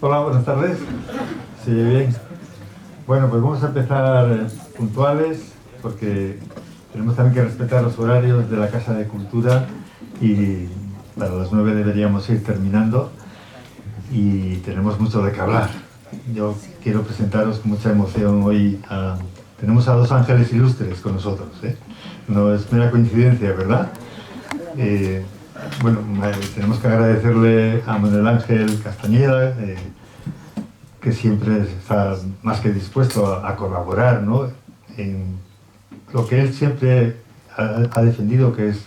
Hola, buenas tardes. ¿Se oye bien? Bueno, pues vamos a empezar puntuales porque tenemos también que respetar los horarios de la Casa de Cultura y para las 9 deberíamos ir terminando y tenemos mucho de qué hablar. Yo quiero presentaros con mucha emoción hoy tenemos a dos ángeles ilustres con nosotros, ¿eh? No es mera coincidencia, ¿verdad? Eh, bueno, tenemos que agradecerle a Manuel Ángel Castañeda, que siempre está más que dispuesto a colaborar, ¿no?, en lo que él siempre ha defendido, que es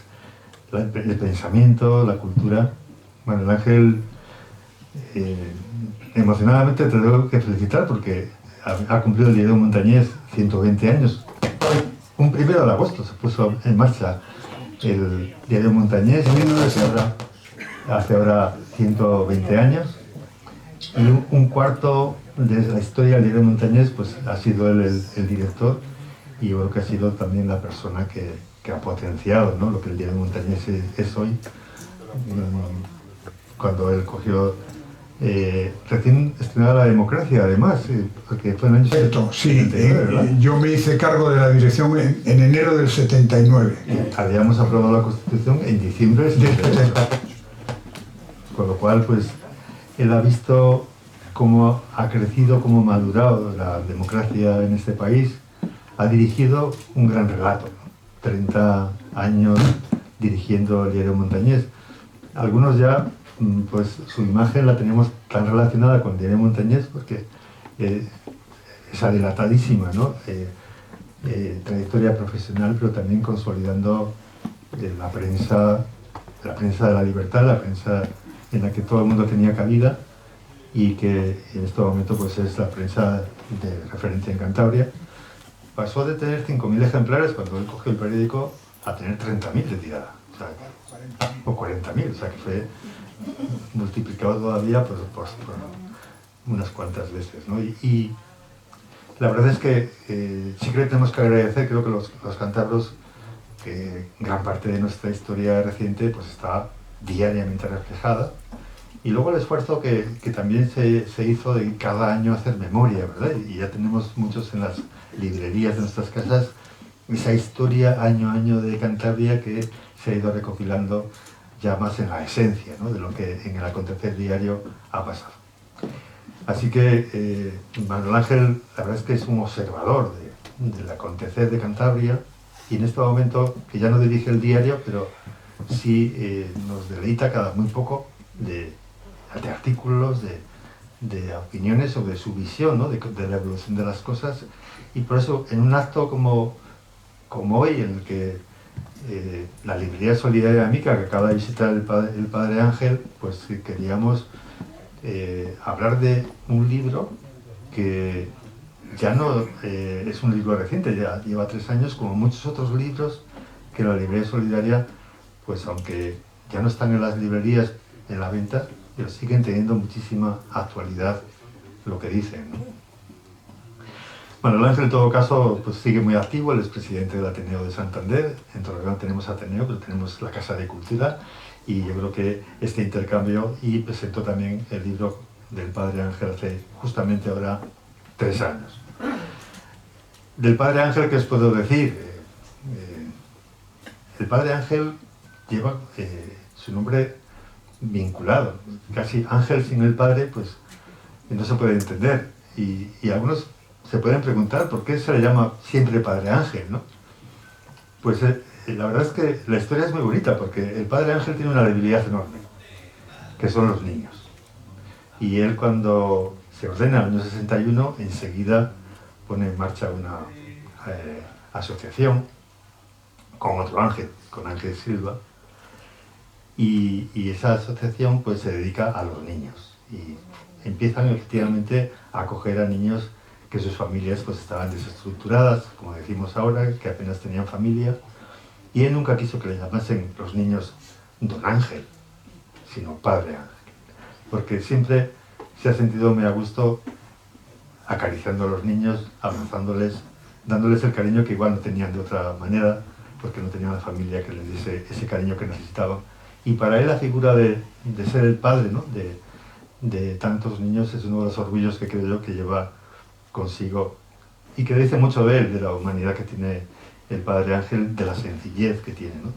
el pensamiento, la cultura. Manuel Ángel, eh, emocionadamente te tengo que felicitar porque ha cumplido el Diario Montañés 120 años. Un 1 de agosto se puso en marcha el Diario Montañés, hace ahora 120 años. Y un cuarto de la historia del Diario Montañés pues ha sido él el director, y yo creo que ha sido también la persona que ha potenciado, ¿no?, lo que el Diario Montañés es hoy. Cuando él cogió recién estrenada La Democracia, además, porque fue en el año Cierto, sí, 79, ¿verdad? yo me hice cargo de la dirección en enero del 79. Habíamos aprobado la Constitución en diciembre del 78. Con lo cual, pues, él ha visto cómo ha crecido, cómo ha madurado la democracia en este país. Ha dirigido un gran relato, ¿no? 30 años dirigiendo el Diario Montañés. Algunos ya, pues su imagen la teníamos tan relacionada con el Diario Montañés porque es adelatadísima, ¿no? Trayectoria profesional, pero también consolidando la prensa de la libertad, la prensa en la que todo el mundo tenía cabida y que en este momento pues es la prensa de referencia en Cantabria. Pasó de tener 5.000 ejemplares cuando él cogió el periódico a tener 30.000 de tirada, o 40.000, o sea que fue multiplicado todavía por unas cuantas veces, ¿no? Y la verdad es que sí que tenemos que agradecer, creo que los cántabros, que gran parte de nuestra historia reciente pues está diariamente reflejada. Y luego el esfuerzo que también se hizo de cada año hacer memoria, ¿verdad? Y ya tenemos muchos en las librerías de nuestras casas, esa historia año a año de Cantabria que se ha ido recopilando ya más en la esencia, ¿no?, de lo que en el acontecer diario ha pasado. Así que Manuel Ángel, la verdad es que es un observador del acontecer de Cantabria, y en este momento, que ya no dirige el diario, pero sí nos deleita cada muy poco de artículos, de opiniones sobre su visión, ¿no?, de la evolución de las cosas. Y por eso, en un acto como hoy, en el que la librería solidaria Mica, que acaba de visitar el padre Ángel, pues queríamos hablar de un libro que ya no es un libro reciente, ya lleva 3 años, como muchos otros libros que la librería solidaria, pues aunque ya no están en las librerías en la venta, pero siguen teniendo muchísima actualidad lo que dicen, ¿no? Bueno, el Ángel en todo caso pues sigue muy activo, él es presidente del Ateneo de Santander. En Torreón tenemos Ateneo, pero tenemos la Casa de Cultura, y yo creo que este intercambio, y presentó también el libro del padre Ángel hace justamente ahora 3 años. Del padre Ángel, ¿qué os puedo decir? El padre Ángel lleva su nombre vinculado, casi Ángel sin el padre pues no se puede entender, y algunos se pueden preguntar por qué se le llama siempre padre Ángel, ¿no? Pues la verdad es que la historia es muy bonita, porque el padre Ángel tiene una debilidad enorme, que son los niños. Y él, cuando se ordena en el año 61, enseguida pone en marcha una asociación con otro Ángel, con Ángel Silva, y esa asociación pues se dedica a los niños, y empiezan efectivamente a acoger a niños que sus familias pues estaban desestructuradas, como decimos ahora, que apenas tenían familia, y él nunca quiso que le llamasen los niños Don Ángel, sino Padre Ángel, porque siempre se ha sentido muy a gusto acariciando a los niños, abrazándoles, dándoles el cariño que igual no tenían de otra manera, porque no tenían la familia que les diese ese cariño que necesitaban. Y para él la figura de ser el padre, ¿no?, de tantos niños es uno de los orgullos que creo yo que lleva consigo y que dice mucho de él, de la humanidad que tiene el Padre Ángel, de la sencillez que tiene, ¿no?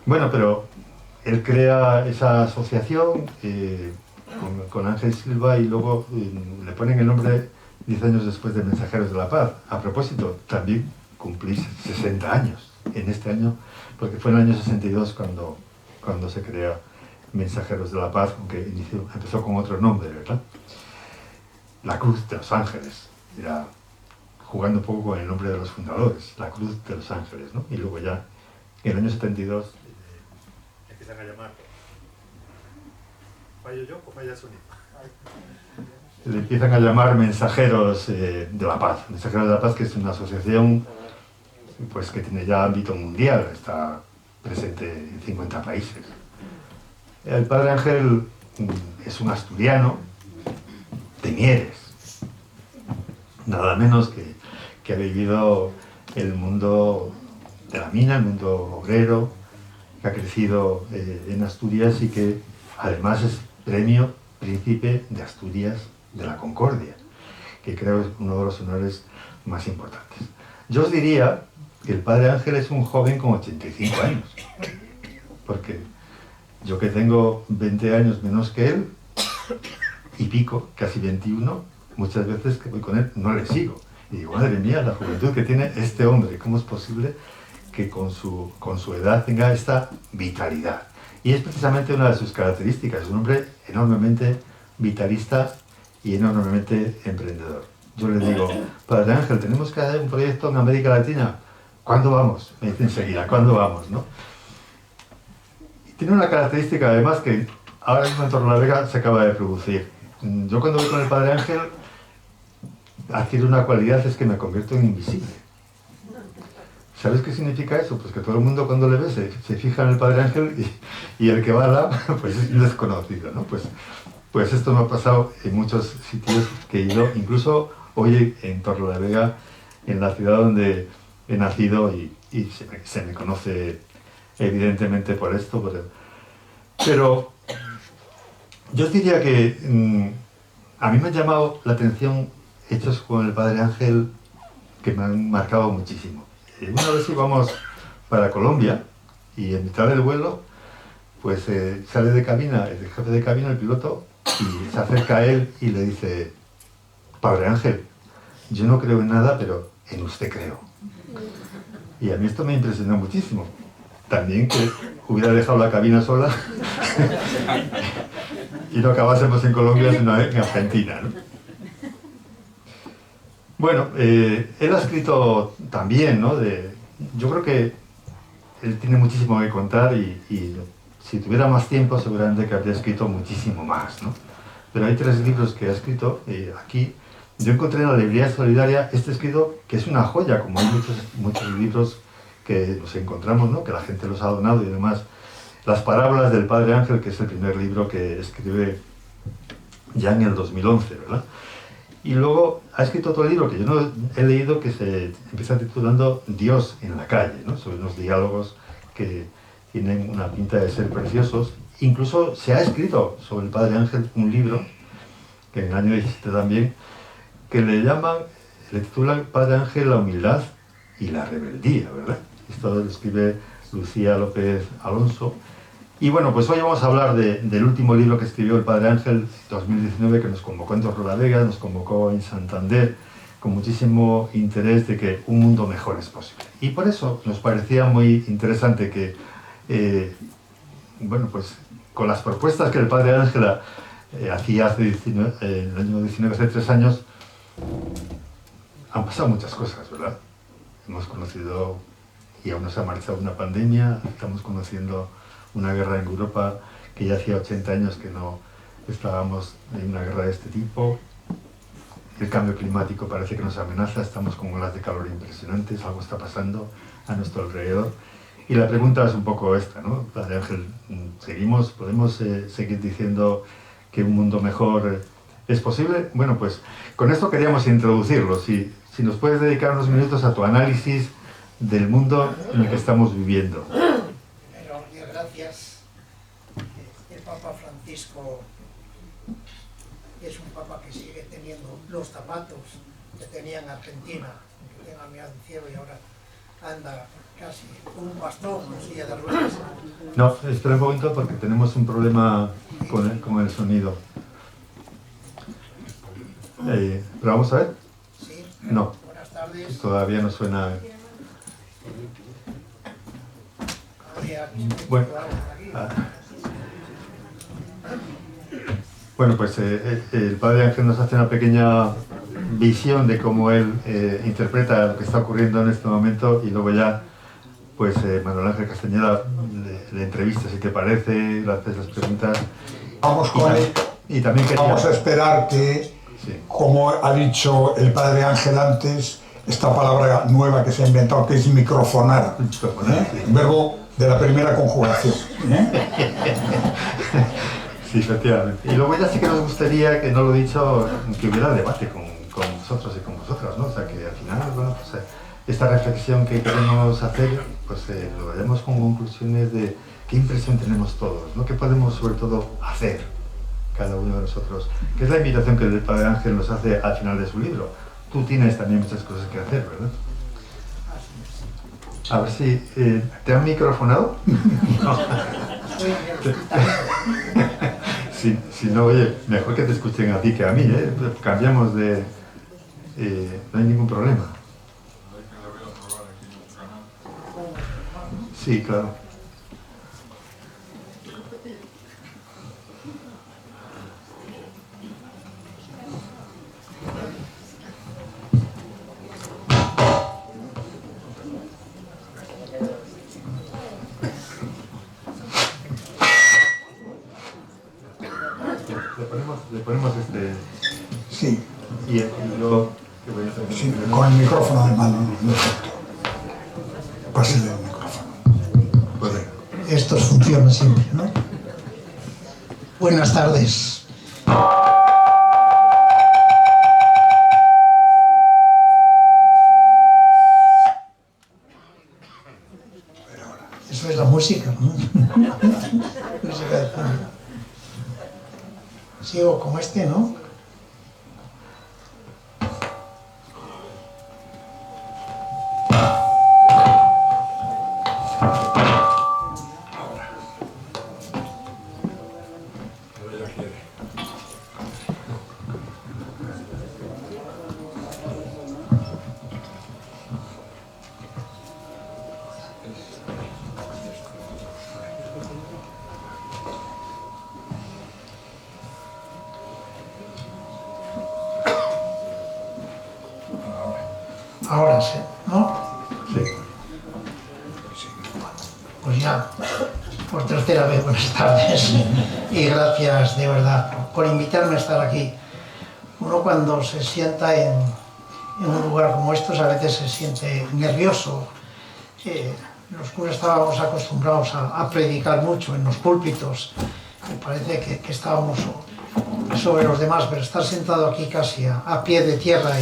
Bueno, pero él crea esa asociación con Ángel Silva y luego le ponen el nombre 10 años después de Mensajeros de la Paz. A propósito, también cumplís 60 años en este año, porque fue en el año 62 cuando se crea Mensajeros de la Paz, aunque empezó con otro nombre, ¿verdad? La Cruz de los Ángeles, era jugando un poco con el nombre de los fundadores, la Cruz de los Ángeles, ¿no? Y luego ya, en el año 72, empiezan a llamar. ¿Fallo yo o falla el sonido? Le empiezan a llamar Mensajeros de la Paz. Mensajeros de la Paz, que es una asociación pues, que tiene ya ámbito mundial, está presente en 50 países. El Padre Ángel es un asturiano de Mieres, nada menos que ha vivido el mundo de la mina, el mundo obrero, que ha crecido en Asturias y que además es premio Príncipe de Asturias de la Concordia, que creo es uno de los honores más importantes. Yo os diría que el Padre Ángel es un joven con 85 años, porque yo que tengo 20 años menos que él, y pico, casi 21, muchas veces que voy con él no le sigo. Y digo, madre mía, la juventud que tiene este hombre, ¿cómo es posible que con su edad tenga esta vitalidad? Y es precisamente una de sus características, un hombre enormemente vitalista y enormemente emprendedor. Yo le digo, Padre Ángel, tenemos que hacer un proyecto en América Latina. ¿Cuándo vamos? Me dice enseguida, ¿cuándo vamos? ¿No? Y tiene una característica además que ahora mismo en Torrelavega se acaba de producir. Yo cuando voy con el Padre Ángel adquiero una cualidad, es que me convierto en invisible. ¿Sabes qué significa eso? Pues que todo el mundo cuando le ve se fija en el Padre Ángel y el que va al lado pues es un desconocido, ¿no? Pues esto me ha pasado en muchos sitios que he ido, incluso hoy en Torrelavega, en la ciudad donde he nacido y se me conoce evidentemente por esto, pero yo os diría que a mí me ha llamado la atención hechos con el Padre Ángel que me han marcado muchísimo. Una vez íbamos para Colombia y en mitad del vuelo pues sale de cabina, el jefe de cabina, el piloto, y se acerca a él y le dice, Padre Ángel, yo no creo en nada, pero en usted creo. Y a mí esto me impresionó muchísimo. También que hubiera dejado la cabina sola y no acabásemos en Colombia, sino en Argentina, ¿no? Bueno, él ha escrito también, ¿no? Yo creo que él tiene muchísimo que contar y si tuviera más tiempo seguramente que habría escrito muchísimo más, ¿no? Pero hay 3 libros que ha escrito aquí. Yo encontré en la librería solidaria este escrito que es una joya, como hay muchos libros que nos encontramos, ¿no? Que la gente los ha donado y demás. Las parábolas del Padre Ángel, que es el primer libro que escribe ya en el 2011, ¿verdad? Y luego ha escrito otro libro que yo no he leído que se empieza titulando Dios en la calle, ¿no? Sobre unos diálogos que tienen una pinta de ser preciosos. Incluso se ha escrito sobre el Padre Ángel un libro, que en el año 17 también, que le titulan Padre Ángel, la humildad y la rebeldía, ¿verdad? Esto lo escribe Lucía López Alonso. Y bueno, pues hoy vamos a hablar del último libro que escribió el Padre Ángel, 2019, que nos convocó en Torrelavega, nos convocó en Santander, con muchísimo interés de que un mundo mejor es posible. Y por eso nos parecía muy interesante que, bueno, pues con las propuestas que el Padre Ángel hacía hace en el año 19, hace 3 años, han pasado muchas cosas, ¿verdad? Hemos conocido, y aún no se ha marchado una pandemia, estamos conociendo una guerra en Europa que ya hacía 80 años que no estábamos en una guerra de este tipo. El cambio climático parece que nos amenaza, estamos con olas de calor impresionantes, algo está pasando a nuestro alrededor. Y la pregunta es un poco esta, ¿no? Padre Ángel, ¿podemos seguir diciendo que un mundo mejor es posible? Bueno, pues con esto queríamos introducirlo. Si nos puedes dedicar unos minutos a tu análisis del mundo en el que estamos viviendo. Gracias. El Papa Francisco es un Papa que sigue teniendo los zapatos que tenía en Argentina, que tenga mirado el cielo y ahora anda casi con un bastón o silla de ruedas. No, espera un momento porque tenemos un problema con el sonido. Pero vamos a ver. Sí, No, buenas tardes. todavía no suena. Habría Bueno, aquí. Bueno, pues el Padre Ángel nos hace una pequeña visión de cómo él interpreta lo que está ocurriendo en este momento y luego ya, pues Manuel Ángel Castañeda le entrevista, si te parece, le haces las preguntas. Vamos con él. Y también quería... Vamos a esperar que, Sí. como ha dicho el Padre Ángel antes, esta palabra nueva que se ha inventado, que es microfonar, Microfonar, sí. verbo de la primera conjugación. Sí, efectivamente. Y luego ya sí que nos gustaría, que no lo he dicho, que hubiera debate con vosotros y con vosotras, ¿no? O sea, que al final, bueno, pues esta reflexión que queremos hacer, pues lo haremos con conclusiones de qué impresión tenemos todos, ¿no? ¿Qué podemos sobre todo hacer cada uno de nosotros? Que es la invitación que el Padre Ángel nos hace al final de su libro. Tú tienes también muchas cosas que hacer, ¿verdad? A ver si... ¿te han microfonado? No. Si no, oye, mejor que te escuchen a ti que a mí, ¿eh? Cambiamos de... no hay ningún problema. Sí, claro. Le ponemos este... Sí, Y yo... ¿qué voy a hacer? sí, con el micrófono de mano, perfecto. Pásale el micrófono. Pues venga. Estos funcionan siempre, ¿no? Buenas tardes. Eso es la música, ¿no? Música de fondo. Sigo con este, ¿no? Ahora sí, ¿no? Sí. Pues ya, por tercera vez, buenas tardes y gracias de verdad por invitarme a estar aquí. Uno cuando se sienta en un lugar como estos a veces se siente nervioso. Los curas estábamos acostumbrados a predicar mucho en los púlpitos. Me parece que estábamos sobre los demás, pero estar sentado aquí casi a pie de tierra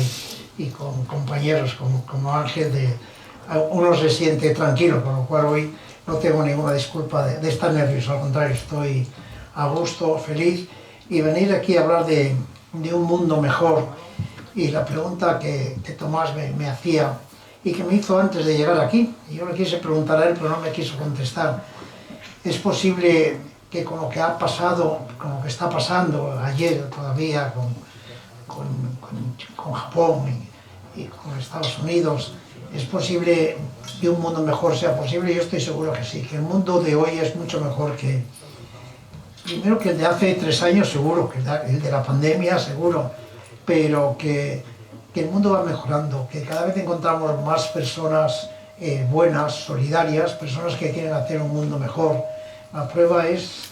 y con compañeros como Ángel, uno se siente tranquilo, con lo cual hoy no tengo ninguna disculpa de estar nervioso, al contrario, estoy a gusto, feliz, y venir aquí a hablar de un mundo mejor. Y la pregunta que Tomás me hacía y que me hizo antes de llegar aquí, y yo le quise preguntar a él, pero no me quiso contestar: ¿es posible que con lo que ha pasado, con lo que está pasando ayer todavía con Japón y con Estados Unidos, es posible que un mundo mejor sea posible? Yo estoy seguro que sí, que el mundo de hoy es mucho mejor que, primero, que el de hace 3 años, seguro, que el de la pandemia, seguro, pero que el mundo va mejorando, que cada vez encontramos más personas buenas, solidarias, personas que quieren hacer un mundo mejor. La prueba es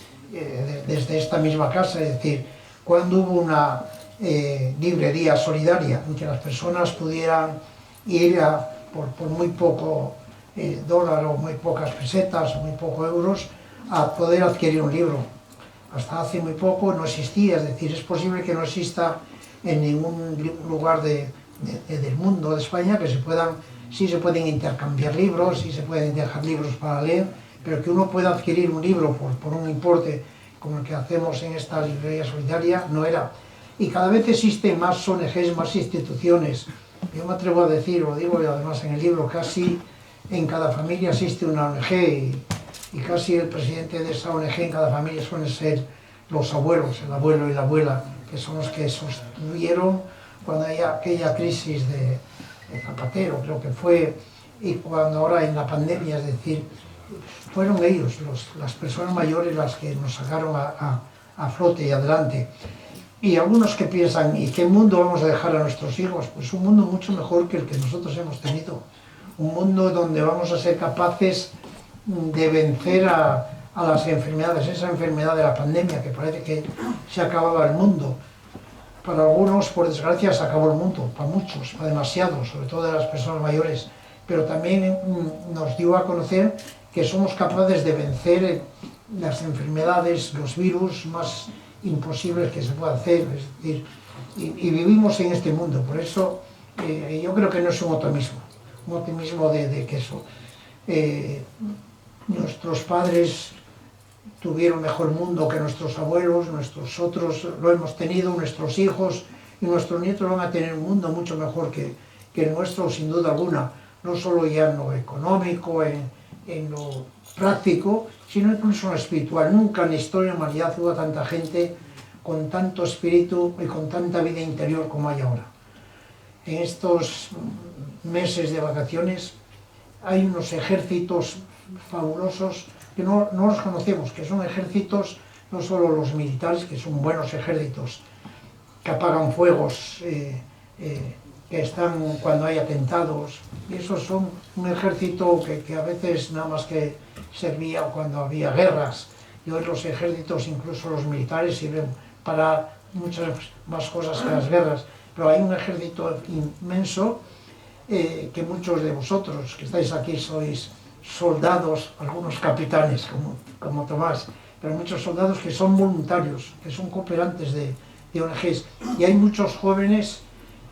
desde esta misma casa, es decir, cuando hubo una librería solidaria en que las personas pudieran ir por muy poco dólar o muy pocas pesetas o muy pocos euros a poder adquirir un libro. Hasta hace muy poco no existía, es decir, es posible que no exista en ningún lugar del mundo, de España, que sí se pueden intercambiar libros, sí se pueden dejar libros para leer, pero que uno pueda adquirir un libro por un importe como el que hacemos en esta librería solidaria no era. y cada vez existen más ONGs, más instituciones. Yo me atrevo a decir, lo digo además en el libro, casi en cada familia existe una ONG y casi el presidente de esa ONG en cada familia suelen ser los abuelos, el abuelo y la abuela, que son los que sostuvieron cuando hay aquella crisis de Zapatero, creo que fue, y cuando ahora en la pandemia, es decir, fueron ellos, las personas mayores, las que nos sacaron a flote y adelante. Y algunos que piensan, ¿y qué mundo vamos a dejar a nuestros hijos? Pues un mundo mucho mejor que el que nosotros hemos tenido. Un mundo donde vamos a ser capaces de vencer a las enfermedades, esa enfermedad de la pandemia, que parece que se acababa el mundo. Para algunos, por desgracia, se acabó el mundo, para muchos, para demasiados, sobre todo de las personas mayores. Pero también nos dio a conocer que somos capaces de vencer las enfermedades, los virus más imposibles que se puede hacer, es decir, y vivimos en este mundo. Por eso yo creo que no es un optimismo de que eso. Nuestros padres tuvieron mejor mundo que nuestros abuelos, nosotros lo hemos tenido, nuestros hijos y nuestros nietos van a tener un mundo mucho mejor que el nuestro, sin duda alguna, no solo ya en lo económico, en lo práctico, sino incluso en lo espiritual. Nunca en la historia de la humanidad hubo tanta gente con tanto espíritu y con tanta vida interior como hay ahora. En estos meses de vacaciones hay unos ejércitos fabulosos que no los conocemos, que son ejércitos, no solo los militares, que son buenos ejércitos, que apagan fuegos, que están cuando hay atentados, y esos son un ejército que a veces nada más que servía cuando había guerras, y hoy los ejércitos, incluso los militares, sirven para muchas más cosas que las guerras, pero hay un ejército inmenso que muchos de vosotros que estáis aquí sois soldados, algunos capitanes como Tomás, pero muchos soldados que son voluntarios, que son cooperantes de ONGs, y hay muchos jóvenes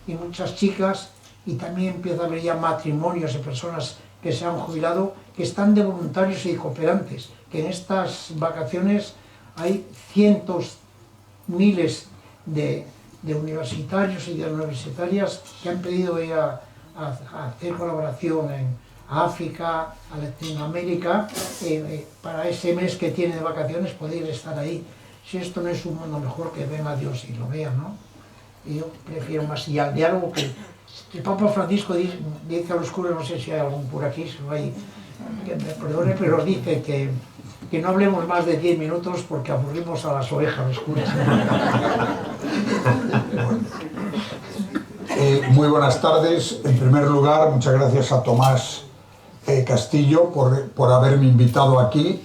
y muchas chicas, y también empieza a haber ya matrimonios de personas que se han jubilado, que están de voluntarios y cooperantes, que en estas vacaciones hay cientos, miles de universitarios y de universitarias que han pedido ir a hacer colaboración en África, a Latinoamérica, para ese mes que tiene de vacaciones poder estar ahí. Si esto no es un mundo mejor, que venga Dios y lo vea, ¿no? Y yo prefiero más, y al diálogo que el Papa Francisco dice a los curas, no sé si hay algún cura aquí, si no hay, que me perdone, pero dice que no hablemos más de 10 minutos porque aburrimos a las ovejas, los curas. Muy buenas tardes. En primer lugar, muchas gracias a Tomás Castillo por haberme invitado aquí.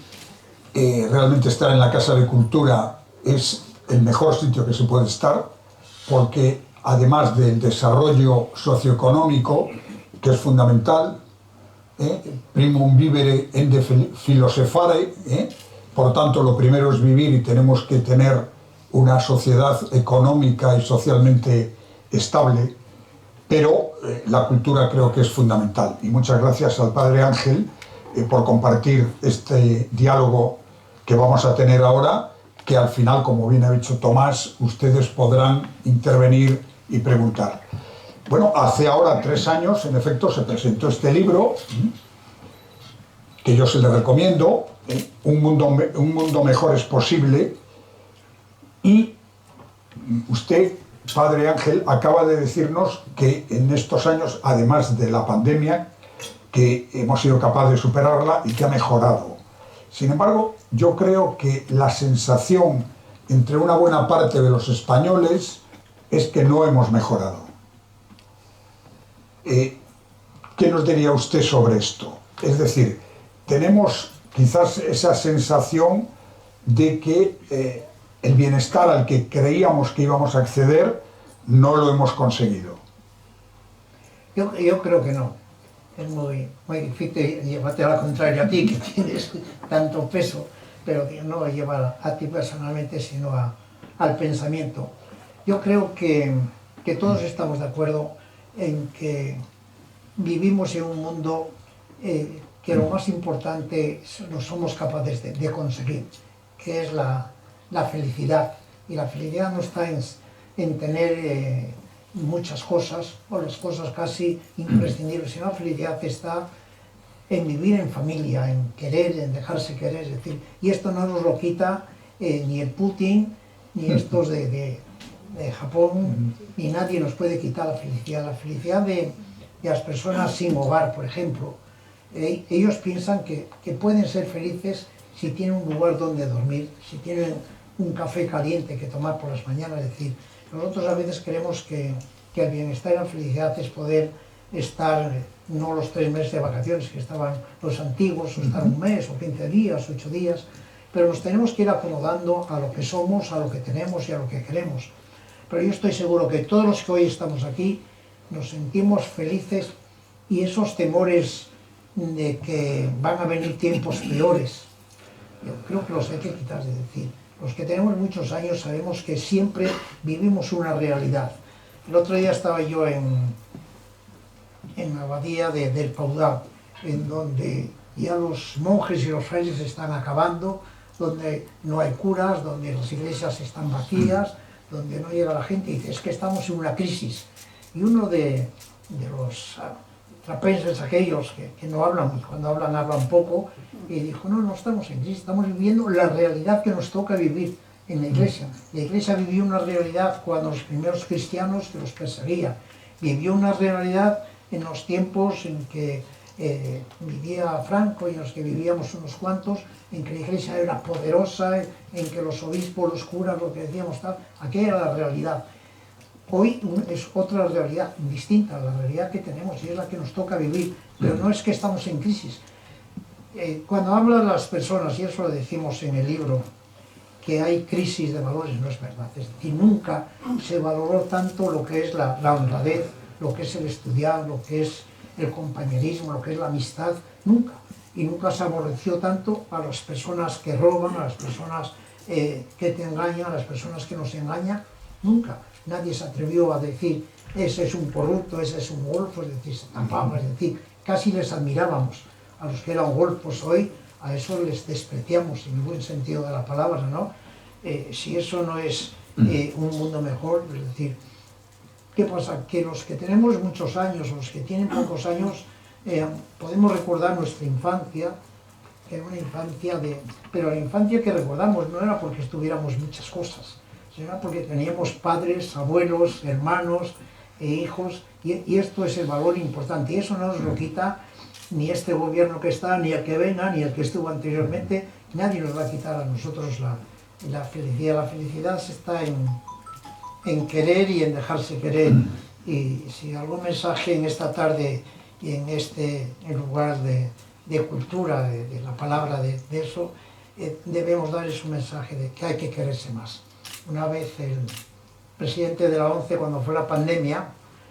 Realmente estar en la Casa de Cultura es el mejor sitio que se puede estar, porque además del desarrollo socioeconómico, que es fundamental, primum vivere ende filosofare, por tanto lo primero es vivir y tenemos que tener una sociedad económica y socialmente estable, pero la cultura creo que es fundamental. Y muchas gracias al Padre Ángel por compartir este diálogo que vamos a tener ahora, que al final, como bien ha dicho Tomás, ustedes podrán intervenir y preguntar. Bueno, hace ahora 3 años, en efecto, se presentó este libro, que yo se le recomiendo, Un mundo mejor es posible, y usted, Padre Ángel, acaba de decirnos que en estos años, además de la pandemia, que hemos sido capaces de superarla y que ha mejorado. Sin embargo, yo creo que la sensación entre una buena parte de los españoles es que no hemos mejorado. ¿Qué nos diría usted sobre esto? Es decir, tenemos quizás esa sensación de que el bienestar al que creíamos que íbamos a acceder no lo hemos conseguido. Yo creo que no. Es muy difícil llevarte a la contraria a ti, que tienes tanto peso, pero que no lleva a ti personalmente, sino al pensamiento. Yo creo que todos estamos de acuerdo en que vivimos en un mundo que lo más importante lo somos capaces de conseguir, que es la felicidad. Y la felicidad no está en tener muchas cosas, o las cosas casi imprescindibles, sino la felicidad está en vivir en familia, en querer, en dejarse querer, es decir, y esto no nos lo quita ni el Putin, ni estos de Japón, ni nadie nos puede quitar la felicidad de las personas sin hogar, por ejemplo. Ellos piensan que pueden ser felices si tienen un lugar donde dormir, si tienen un café caliente que tomar por las mañanas, es decir, nosotros a veces creemos que el bienestar y la felicidad es poder estar no los 3 meses de vacaciones que estaban los antiguos, o estar un mes, o 15 días, 8 días, pero nos tenemos que ir acomodando a lo que somos, a lo que tenemos y a lo que queremos. Pero yo estoy seguro que todos los que hoy estamos aquí nos sentimos felices y esos temores de que van a venir tiempos peores, yo creo que los hay que quitar, es decir, los que tenemos muchos años sabemos que siempre vivimos una realidad. El otro día estaba yo en la abadía del Paudal, en donde ya los monjes y los frailes se están acabando, donde no hay curas, donde las iglesias están vacías, donde no llega la gente, y dice, es que estamos en una crisis. Y uno de los trapenses, aquellos que no hablan, cuando hablan poco, y dijo, no estamos en crisis, estamos viviendo la realidad que nos toca vivir en la iglesia. La iglesia vivió una realidad cuando los primeros cristianos que los perseguían, vivió una realidad en los tiempos en que vivía Franco y en los que vivíamos unos cuantos, en que la iglesia era poderosa, en que los obispos, los curas, lo que decíamos tal, aquella era la realidad. Hoy es otra realidad distinta, la realidad que tenemos y es la que nos toca vivir, pero no es que estamos en crisis. Cuando hablan las personas, y eso lo decimos en el libro, que hay crisis de valores, no es verdad. Es decir, nunca se valoró tanto lo que es la honradez, lo que es el estudiar, lo que es el compañerismo, lo que es la amistad, nunca. Y nunca se aborreció tanto a las personas que roban, a las personas que te engañan, a las personas que nos engañan, nunca. Nadie se atrevió a decir, ese es un corrupto, ese es un golfo, es decir, se tapaba, es decir, casi les admirábamos. A los que eran golfos hoy, a eso les despreciamos, en el buen sentido de la palabra, ¿no? Si eso no es un mundo mejor, es decir, ¿qué pasa? Que los que tenemos muchos años, los que tienen pocos años, podemos recordar nuestra infancia, que era una infancia pero la infancia que recordamos no era porque tuviéramos muchas cosas, sino era porque teníamos padres, abuelos, hermanos e hijos, y esto es el valor importante, y eso no nos lo quita ni este gobierno que está, ni el que venga, ni el que estuvo anteriormente, nadie nos va a quitar a nosotros la felicidad. La felicidad está en querer y en dejarse querer. Y si algún mensaje en esta tarde y en lugar de cultura, de la palabra de eso, debemos dar ese mensaje de que hay que quererse más. Una vez el presidente de la ONCE, cuando fue la pandemia,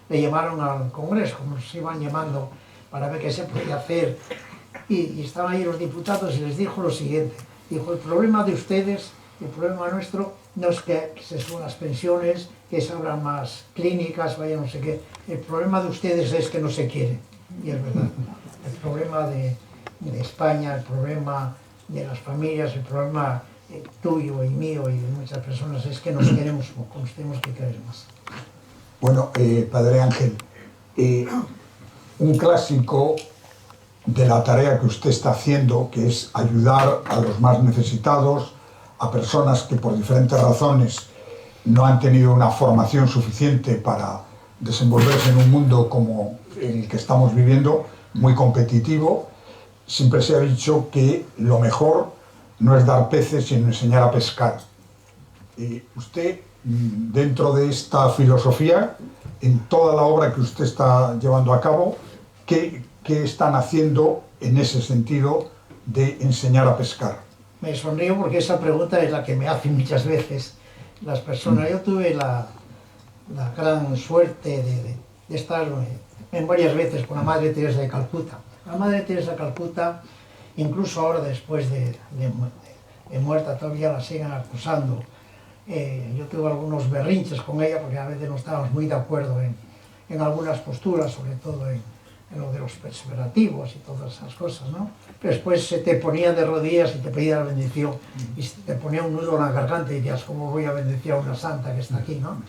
le llamaron al Congreso, como se iban llamando, para ver qué se podía hacer, y estaban ahí los diputados y les dijo lo siguiente, dijo, el problema de ustedes, el problema nuestro, no es que se suban las pensiones, que se abran más clínicas, vaya no sé qué, el problema de ustedes es que no se quieren, y es verdad, el problema de España, el problema de las familias, el problema tuyo y mío y de muchas personas es que nos queremos poco, nos tenemos que querer más. Bueno, Padre Ángel, un clásico de la tarea que usted está haciendo, que es ayudar a los más necesitados, a personas que por diferentes razones no han tenido una formación suficiente para desenvolverse en un mundo como el que estamos viviendo, muy competitivo. Siempre se ha dicho que lo mejor no es dar peces, sino enseñar a pescar. Usted, dentro de esta filosofía, en toda la obra que usted está llevando a cabo, ¿qué están haciendo en ese sentido de enseñar a pescar? Me sonrío porque esa pregunta es la que me hacen muchas veces las personas. Yo tuve la gran suerte de estar en varias veces con la Madre Teresa de Calcuta. La Madre Teresa de Calcuta, incluso ahora después de muerta, todavía la siguen acusando. Yo tuve algunos berrinches con ella porque a veces no estábamos muy de acuerdo en algunas posturas, sobre todo en lo de los perseverativos y todas esas cosas, ¿no? Pero después se te ponía de rodillas y te pedía la bendición y se te ponía un nudo en la garganta y decías, ¿cómo voy a bendecir a una santa que está aquí, no?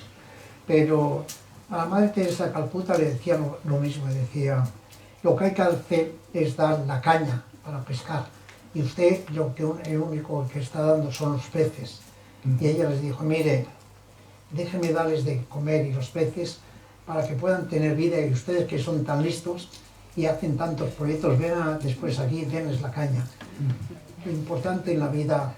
pero a la Madre Teresa de Calcuta le decía lo mismo, decía, lo que hay que hacer es dar la caña para pescar, y usted el único que está dando son los peces. Y ella les dijo, mire, déjenme darles de comer y los peces para que puedan tener vida, y ustedes que son tan listos y hacen tantos proyectos, vengan después aquí y denles la caña. Lo importante en la vida,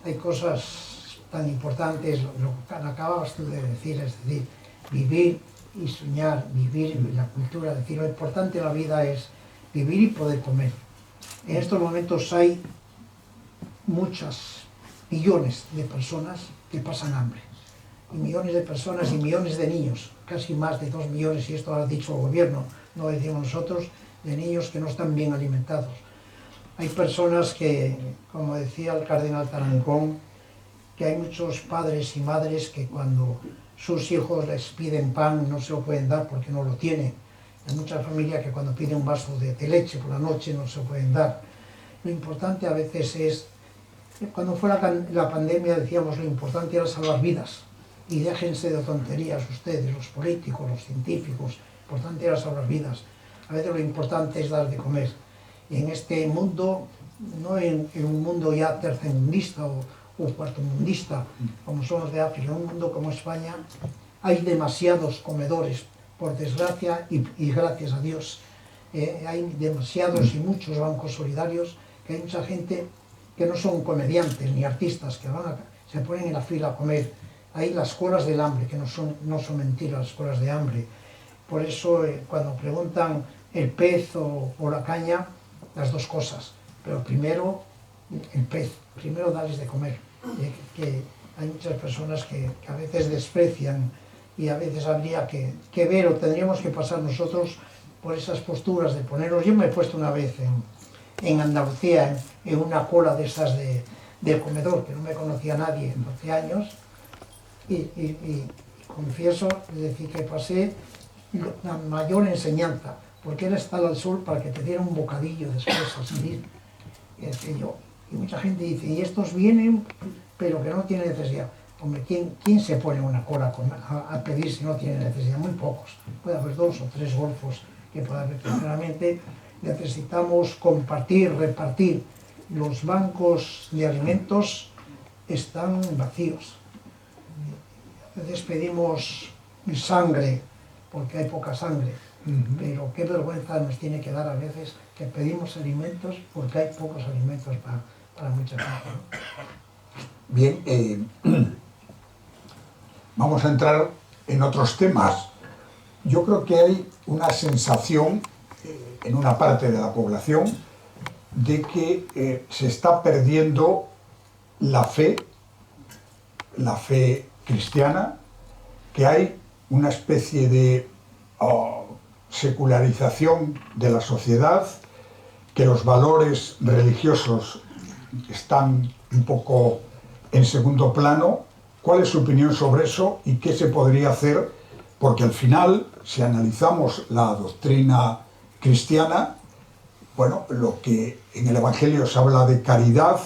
hay cosas tan importantes, lo que acababas tú de decir, es decir, vivir y soñar, vivir la cultura, es decir, lo importante en la vida es vivir y poder comer. En estos momentos hay millones de personas que pasan hambre, y millones de personas y millones de niños, casi más de 2 millones, y esto lo ha dicho el gobierno, no lo decimos nosotros, de niños que no están bien alimentados. Hay personas que, como decía el cardenal Tarancón, que hay muchos padres y madres que cuando sus hijos les piden pan no se lo pueden dar porque no lo tienen. Hay muchas familias que cuando piden un vaso de leche por la noche no se lo pueden dar. Lo importante a veces es, cuando fue la pandemia decíamos lo importante era salvar vidas, y déjense de tonterías ustedes, los políticos, los científicos, lo importante era salvar vidas. A veces lo importante es dar de comer. Y en este mundo, no en un mundo ya tercermundista o cuartomundista, como son los de África, en un mundo como España, hay demasiados comedores, por desgracia y gracias a Dios. Hay demasiados y muchos bancos solidarios, que hay mucha gente que no son comediantes ni artistas, que se ponen en la fila a comer. Hay las colas del hambre, que no son mentiras las colas de hambre. Por eso cuando preguntan el pez o la caña, las dos cosas, pero primero el pez, primero darles de comer. Que hay muchas personas que a veces desprecian, y a veces habría que ver, o tendríamos que pasar nosotros por esas posturas de ponernos. Yo me he puesto una vez en Andalucía en una cola de esas del comedor, que no me conocía nadie en 12 años, y confieso, es decir, que pasé la mayor enseñanza, porque era estar al sol para que te diera un bocadillo después al salir. Y mucha gente dice, y estos vienen, pero que no tienen necesidad. Hombre, ¿quién se pone una cola a pedir si no tiene necesidad? Muy pocos. Puede haber 2 o 3 golfos que puede haber. Realmente necesitamos compartir, repartir. Los bancos de alimentos están vacíos. A veces pedimos sangre, porque hay poca sangre. Pero qué vergüenza nos tiene que dar a veces que pedimos alimentos porque hay pocos alimentos para mucha gente, ¿no? Bien, vamos a entrar en otros temas. Yo creo que hay una sensación en una parte de la población de que se está perdiendo la fe cristiana, que hay una especie de secularización de la sociedad, que los valores religiosos están un poco en segundo plano. ¿Cuál es su opinión sobre eso y qué se podría hacer? Porque al final, si analizamos la doctrina cristiana, bueno, lo que en el Evangelio se habla de caridad,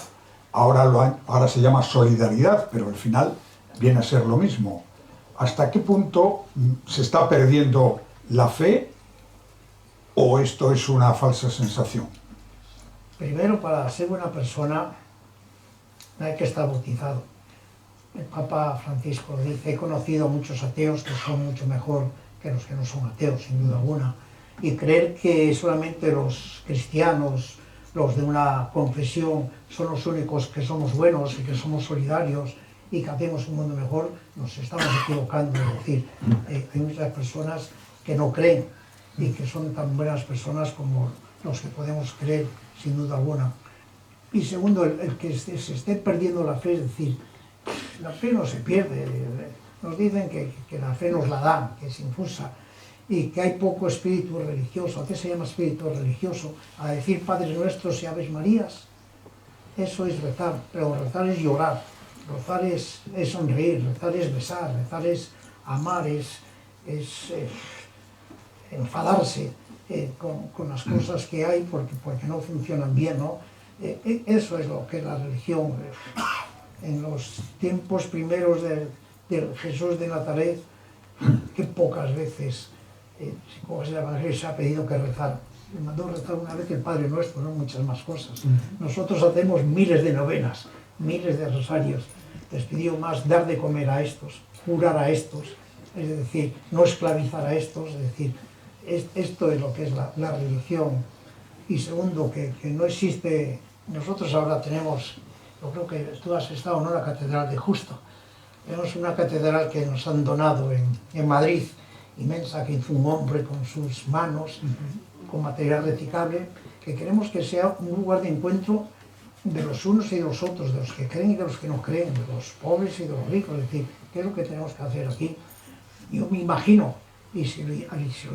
ahora se llama solidaridad, pero al final viene a ser lo mismo. ¿Hasta qué punto se está perdiendo la fe o esto es una falsa sensación? Primero, para ser buena persona hay que estar bautizado. El Papa Francisco lo dice, he conocido a muchos ateos que son mucho mejor que los que no son ateos, sin duda alguna. Y creer que solamente los cristianos, los de una confesión, son los únicos que somos buenos y que somos solidarios y que hacemos un mundo mejor, nos estamos equivocando. Es decir, hay muchas personas que no creen y que son tan buenas personas como los que podemos creer, sin duda alguna. Y segundo, el que se esté perdiendo la fe, es decir, la fe no se pierde. Nos dicen que la fe nos la dan, que es infusa, y que hay poco espíritu religioso. ¿A qué se llama espíritu religioso? A decir Padres Nuestros y Aves Marías. Eso es rezar, pero rezar es llorar, rezar es sonreír, rezar es besar, rezar es amar, es enfadarse con las cosas que hay porque no funcionan bien, ¿no? Eso es lo que es la religión. En los tiempos primeros de Jesús de Nazaret, qué pocas veces, si coges el Evangelio, se ha pedido que rezar. Me mandó rezar una vez el Padre Nuestro, no muchas más cosas. Nosotros hacemos miles de novenas, miles de rosarios. Les pidió más dar de comer a estos, curar a estos, es decir, no esclavizar a estos, es decir, esto es lo que es la religión. Y segundo, que no existe, nosotros ahora tenemos, yo creo que tú has estado, ¿no?, en la Catedral de Justo. Tenemos una catedral que nos han donado en Madrid, inmensa, que hizo un hombre con sus manos, con material reciclable, que queremos que sea un lugar de encuentro de los unos y de los otros, de los que creen y de los que no creen, de los pobres y de los ricos. Es decir, ¿qué es lo que tenemos que hacer aquí? Yo me imagino, y si lo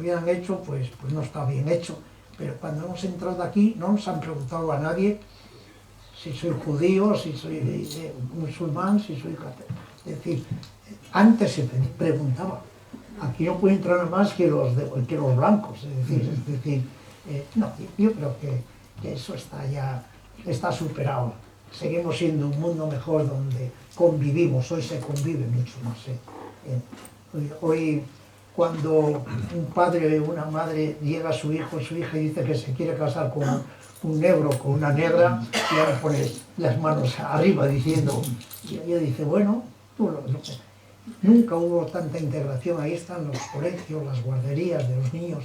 hubieran hecho, pues no está bien hecho, pero cuando hemos entrado aquí no nos han preguntado a nadie si soy judío, si soy musulmán, si soy católico. Es decir, antes se preguntaba. Aquí no pueden entrar más que los blancos. Es decir, no, yo creo que eso está superado. Seguimos siendo un mundo mejor donde convivimos. Hoy se convive mucho más. Hoy, cuando un padre o una madre llega a su hijo o su hija y dice que se quiere casar con un negro, con una negra, y ahora pone las manos arriba diciendo, y ella dice, bueno, nunca hubo tanta integración. Ahí están los colegios, las guarderías de los niños,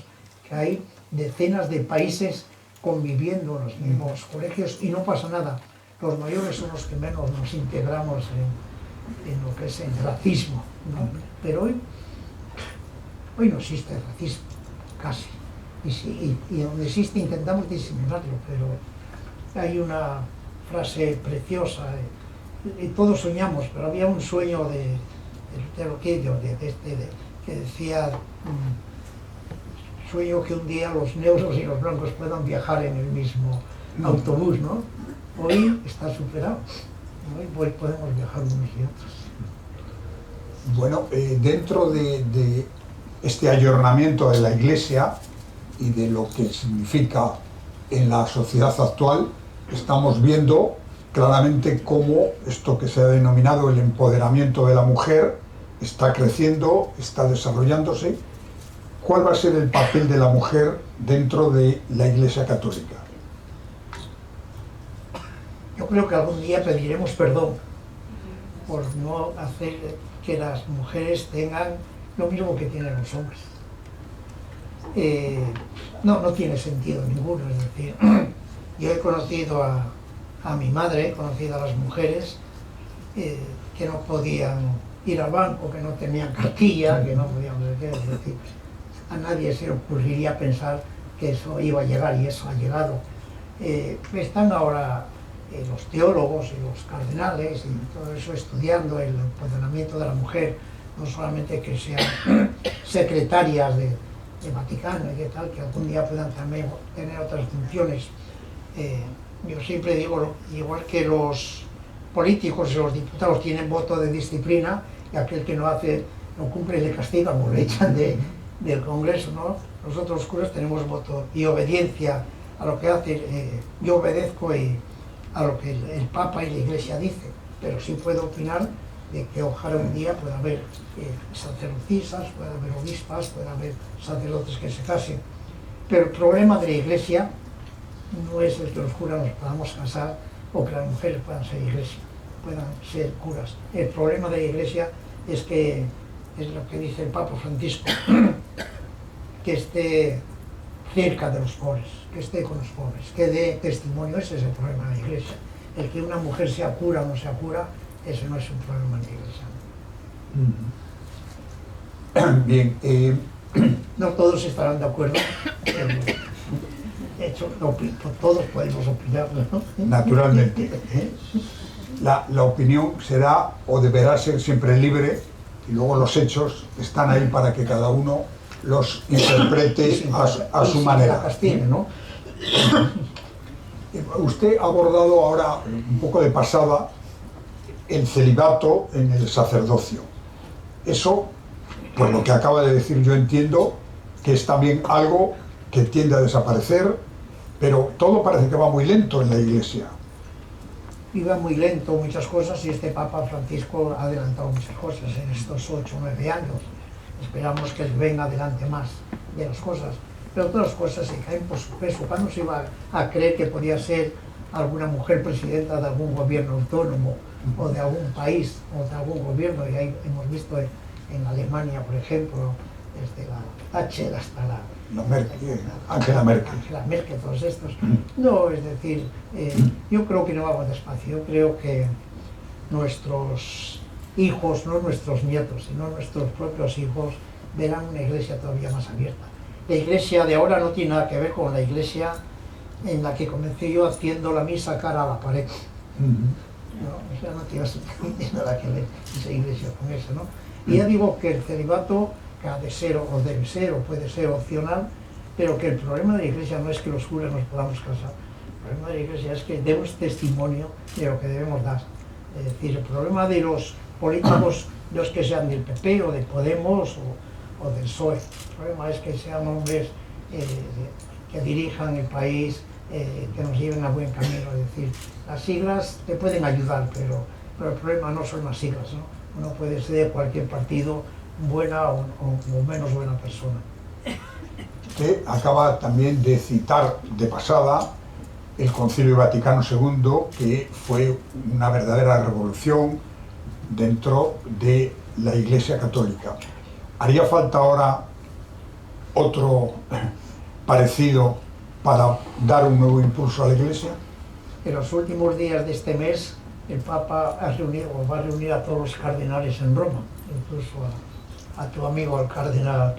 que hay decenas de países conviviendo en los mismos colegios y no pasa nada. Los mayores son los que menos nos integramos en lo que es el racismo, ¿no? Pero hoy no existe racismo, casi. Y donde existe intentamos disimularlo, pero hay una frase preciosa, y todos soñamos, pero había un sueño de que decía, sueño que un día los negros y los blancos puedan viajar en el mismo autobús, ¿no? Hoy está superado, hoy podemos viajar unos y otros. Bueno, dentro de este ayornamiento de la Iglesia y de lo que significa en la sociedad actual, estamos viendo claramente cómo esto que se ha denominado el empoderamiento de la mujer está creciendo, está desarrollándose. ¿Cuál va a ser el papel de la mujer dentro de la Iglesia Católica? Yo creo que algún día pediremos perdón por no hacer que las mujeres tengan lo mismo que tienen los hombres. No tiene sentido ninguno. Es decir, yo he conocido a mi madre, he conocido a las mujeres que no podían ir al banco, que no tenían cartilla, que no podían... Es decir, a nadie se le ocurriría pensar que eso iba a llegar, y eso ha llegado. Están ahora los teólogos y los cardenales y todo eso estudiando el empoderamiento de la mujer, no solamente que sean secretarias de Vaticano y que tal, que algún día puedan también tener otras funciones. Yo siempre digo, igual que los políticos y los diputados tienen voto de disciplina, y aquel que no cumple le castigan o le echan del Congreso, ¿no? Nosotros los curas tenemos voto y obediencia a lo que hace. Yo obedezco a lo que el Papa y la Iglesia dicen, pero sí puedo opinar de que ojalá un día pueda haber sacerdotisas, pueda haber obispas, pueda haber sacerdotes que se casen. Pero el problema de la Iglesia no es el que los curas nos podamos casar o que las mujeres puedan ser iglesia, puedan ser curas. El problema de la Iglesia es que, es lo que dice el Papa Francisco, que esté cerca de los pobres, que esté con los pobres, que dé testimonio. Ese es el problema de la Iglesia. El que una mujer sea cura o no sea cura, ese no es un problema de la Iglesia. Bien. No todos estarán de acuerdo, pero de hecho todos podemos opinar, ¿no? Naturalmente. La opinión será o deberá ser siempre libre, y luego los hechos están ahí para que cada uno los interprete a su manera. ¿No? Usted ha abordado ahora un poco de pasada el celibato en el sacerdocio. Eso, por lo que acaba de decir, yo entiendo que es también algo que tiende a desaparecer, pero todo parece que va muy lento en la Iglesia. Iba muy lento muchas cosas, y este Papa Francisco ha adelantado muchas cosas en estos 8 o 9 años. esperamos que venga adelante más de las cosas, pero todas las cosas se caen por su peso. ¿Cuándo se iba a creer que podía ser alguna mujer presidenta de algún gobierno autónomo o de algún país o de algún gobierno? Y ahí hemos visto en Alemania, por ejemplo, desde la Thatcher hasta Angela Merkel. Angela Merkel, todos estos. No, es decir, yo creo que no vamos despacio. Yo creo que nuestros hijos, no nuestros nietos, sino nuestros propios hijos, verán una iglesia todavía más abierta. La iglesia de ahora no tiene nada que ver con la iglesia en la que comencé yo haciendo la misa cara a la pared. No, o sea, no tiene nada que ver esa iglesia con esa, ¿no? Y ya digo que el celibato que ha de ser o debe ser o puede ser opcional, pero que el problema de la iglesia no es que los curas nos podamos casar. El problema de la iglesia es que demos testimonio de lo que debemos dar. Es decir, el problema de los políticos no es que sean del PP o de Podemos o del PSOE. El problema es que sean hombres que dirijan el país, que nos lleven a buen camino. Es decir, las siglas te pueden ayudar, pero el problema no son las siglas, ¿no? Uno puede ser de cualquier partido, buena o menos buena persona. Usted acaba también de citar de pasada el Concilio Vaticano II, que fue una verdadera revolución dentro de la Iglesia Católica. ¿Haría falta ahora otro parecido para dar un nuevo impulso a la Iglesia? En los últimos días de este mes, el Papa va a reunir a todos los cardenales en Roma, incluso a tu amigo, el cardenal